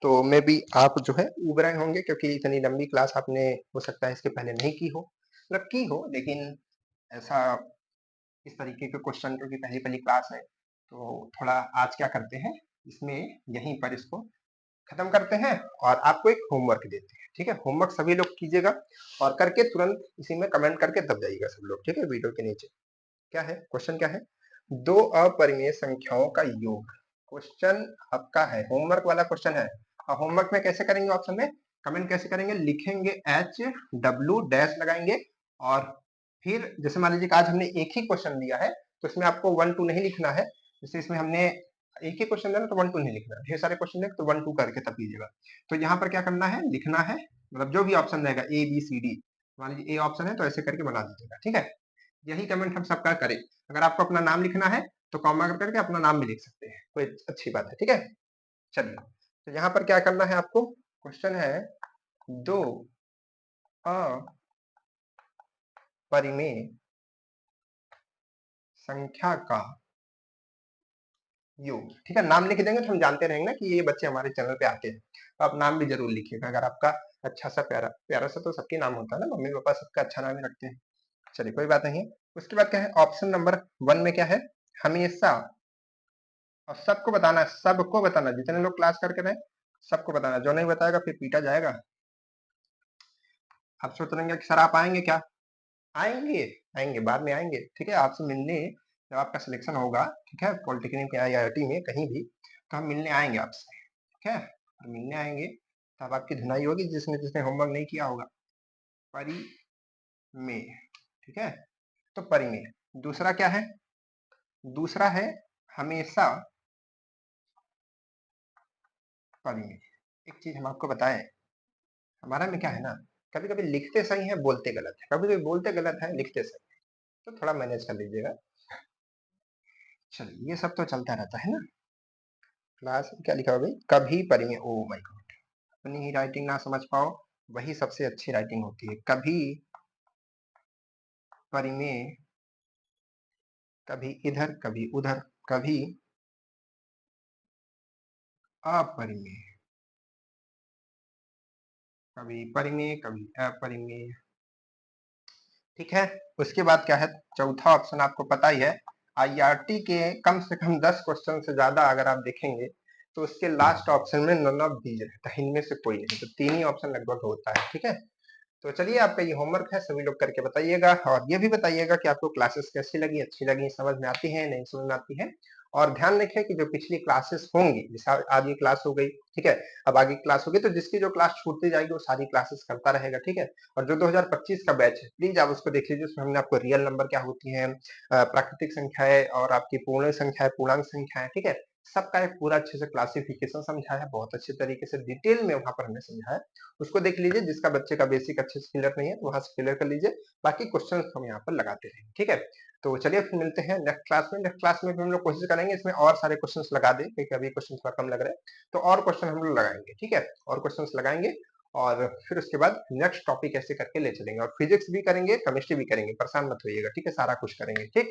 तो मे भी आप जो है उब रहे होंगे, क्योंकि इतनी लंबी क्लास आपने हो सकता है इसके पहले नहीं की हो, मतलब की हो, लेकिन ऐसा इस तरीके के क्वेश्चन क्योंकि पहली पहली क्लास है, तो थोड़ा आज क्या करते हैं, इसमें यहीं पर इसको खत्म करते हैं और आपको एक होमवर्क देते हैं, ठीक है। होमवर्क सभी लोग कीजिएगा और करके तुरंत इसी में कमेंट करके दब जाइएगा सब लोग, ठीक है, वीडियो के नीचे। क्या है क्वेश्चन, क्या है, दो अपरिमेय संख्याओं का योग, क्वेश्चन आपका है, होमवर्क वाला क्वेश्चन है। और होमवर्क में कैसे करेंगे, ऑप्शन में कमेंट कैसे करेंगे, लिखेंगे HW डैश लगाएंगे, और फिर जैसे मान लीजिए कि आज हमने एक ही क्वेश्चन दिया है तो इसमें आपको 1 2 नहीं लिखना है, जैसे इसमें हमने एक ही क्वेश्चन दिया तो 1 2 नहीं लिखना, ढेर सारे क्वेश्चन देंगे तो 1 2 करके तब कीजिएगा। तो यहाँ पर क्या करना है, लिखना है, मतलब जो भी ऑप्शन रहेगा ABCD, मान लीजिए ए ऑप्शन है तो ऐसे करके बना दीजिएगा, ठीक है। यही कमेंट हम सबका करें, अगर आपको अपना नाम लिखना है तो कॉमा करके अपना नाम भी लिख सकते हैं, कोई अच्छी बात है, ठीक है। चलिए, तो यहाँ पर क्या करना है आपको, क्वेश्चन है दो अपरिमेय संख्या का योग, ठीक है। नाम लिख देंगे तो हम जानते रहेंगे ना कि ये बच्चे हमारे चैनल पे आते हैं, तो आप नाम भी जरूर लिखिएगा, अगर आपका अच्छा सा प्यारा प्यारा सा, तो सबके नाम होता है ना, मम्मी पापा सबका अच्छा नाम ही रखते हैं। चलिए कोई बात नहीं है। उसके बाद क्या है, ऑप्शन नंबर 1 में क्या है, हमेशा, और सबको बताना है, सबको बताना, जितने लोग क्लास करके रहे सबको बताना, जो नहीं बताएगा फिर पीटा जाएगा। आप सोच रहे कि सर आप आएंगे क्या, आएंगे, आएंगे बाद में आएंगे, ठीक है, आपसे मिलने, जब आपका सिलेक्शन होगा, ठीक है, पॉलिटेक्निक या IIT में कहीं भी, तो हम मिलने आएंगे आपसे, ठीक है, और मिलने आएंगे तब आपकी धुनाई होगी, जिसने जिसने होमवर्क नहीं किया होगा। परिमेय, ठीक है, तो परिमेय। दूसरा क्या है, दूसरा है हमेशा परिमेय। एक चीज हम आपको बताएं, हमारा में क्या है ना, कभी कभी लिखते सही है बोलते गलत है, कभी कभी बोलते गलत है लिखते सही है, तो थोड़ा मैनेज कर लीजिएगा। चलिए ये सब तो चलता रहता है ना। क्लास में क्या लिखा हो भाई, कभी परिमेय, ओ माय गॉड, अपनी ही राइटिंग ना समझ पाओ, वही सबसे अच्छी राइटिंग होती है, कभी परिमेय, कभी इधर कभी उधर, कभी अपरिमेय, कभी परिमेय, कभी अपरिमेय। ठीक है, उसके बाद क्या है, चौथा ऑप्शन आपको पता ही है, आईआरटी के कम से कम 10 क्वेश्चन से ज्यादा अगर आप देखेंगे तो उसके लास्ट ऑप्शन में नन ऑफ दीज रहता है, इनमें से कोई नहीं, तो 3 ही ऑप्शन लगभग होता है। ठीक है, तो चलिए आपका ये होमवर्क है, सभी लोग करके बताइएगा और ये भी बताइएगा कि आपको क्लासेस कैसी लगी, अच्छी लगी, समझ में आती है, नहीं समझ में आती है। और ध्यान रखें कि जो पिछली क्लासेस होंगी, जैसे आज ये क्लास हो गई, ठीक है, अब आगे क्लास होगी, तो जिसकी जो क्लास छूटती जाएगी वो सारी क्लासेस करता रहेगा। ठीक है, और जो 2025 का बैच है प्लीज आप उसको देख लीजिए, उसमें हमने आपको रियल नंबर क्या होती है, प्राकृतिक संख्या है और आपकी पूर्ण संख्या है, पूर्णांक संख्या है, ठीक है, सबका एक पूरा अच्छे से क्लासिफिकेशन समझाया है, बहुत अच्छे तरीके से डिटेल में वहां पर हमने समझाया, उसको देख लीजिए। जिसका बच्चे का बेसिक अच्छे से क्लियर नहीं है तो वहां से क्लियर कर लीजिए, बाकी क्वेश्चन हम यहाँ पर लगाते रहेंगे। ठीक है, तो चलिए फिर मिलते हैं नेक्स्ट क्लास में। नेक्स्ट क्लास में भी हम लोग कोशिश करेंगे इसमें और सारे क्वेश्चंस लगा दें, क्योंकि अभी क्वेश्चन थोड़ा कम लग रहे हैं, तो और क्वेश्चन हम लोग लगाएंगे। ठीक है, और क्वेश्चंस लगाएंगे और फिर उसके बाद नेक्स्ट टॉपिक ऐसे करके ले चलेंगे, और फिजिक्स भी करेंगे, केमिस्ट्री भी करेंगे, परेशान मत होइएगा। ठीक है, सारा कुछ करेंगे। ठीक,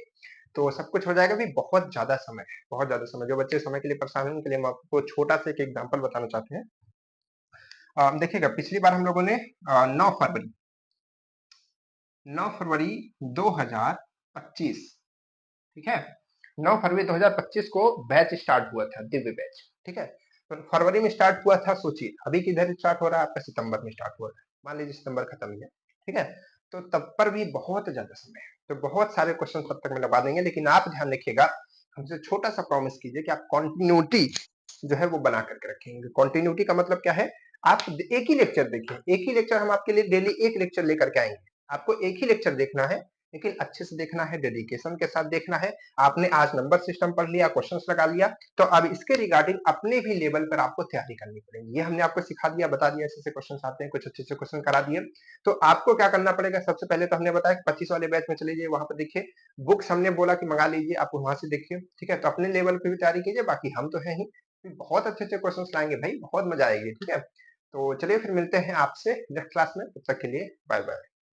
तो सब कुछ हो जाएगा। भी बहुत ज्यादा समय है, बहुत ज्यादा समय, जो बच्चे समय के लिए परेशान हैं उनके लिए हम आपको छोटा सा एक एग्जाम्पल बताना चाहते हैं। देखिएगा, पिछली बार हम लोगों ने 9 फरवरी 2025, ठीक है, 9 फरवरी 2025 को बैच स्टार्ट हुआ था, दिव्य बैच। ठीक है, तो फरवरी में स्टार्ट हुआ था, सोचिए अभी किधर स्टार्ट हो रहा है, आपका सितंबर में स्टार्ट हुआ था, मान लीजिए सितंबर खत्म ही है। ठीक है, तो तब पर भी बहुत ज्यादा समय है, तो बहुत सारे क्वेश्चन तब तक में लगा देंगे, लेकिन आप ध्यान रखिएगा, हमसे छोटा सा प्रॉमिस कीजिए कि आप कंटिन्यूटी जो है वो बना करके रखेंगे। कंटिन्यूटी का मतलब क्या है, आप एक ही लेक्चर देखिए, एक ही लेक्चर हम आपके लिए डेली एक लेक्चर लेकर के आएंगे, आपको एक ही लेक्चर देखना है, लेकिन अच्छे से देखना है, डेडिकेशन के साथ देखना है। आपने आज नंबर सिस्टम पढ़ लिया, क्वेश्चंस लगा लिया, तो अब इसके रिगार्डिंग अपने भी लेवल पर आपको तैयारी करनी पड़ेगी। ये हमने आपको सिखा दिया, बता दिया ऐसे क्वेश्चन आते हैं, कुछ अच्छे से क्वेश्चन करा दिए। तो आपको क्या करना पड़ेगा, सबसे पहले तो हमने बताया 25 वाले बैच में चले जाइए, वहां पर देखिए बुक्स हमने बोला कि मंगा लीजिए, आप वहां से देखिए। ठीक है, तो अपने लेवल पे भी तैयारी कीजिए, बाकी हम तो है ही, बहुत अच्छे अच्छे क्वेश्चन लाएंगे भाई, बहुत मजा आएगी। ठीक है, तो चलिए फिर मिलते हैं आपसे नेक्स्ट क्लास में, तब तक के लिए बाय बाय।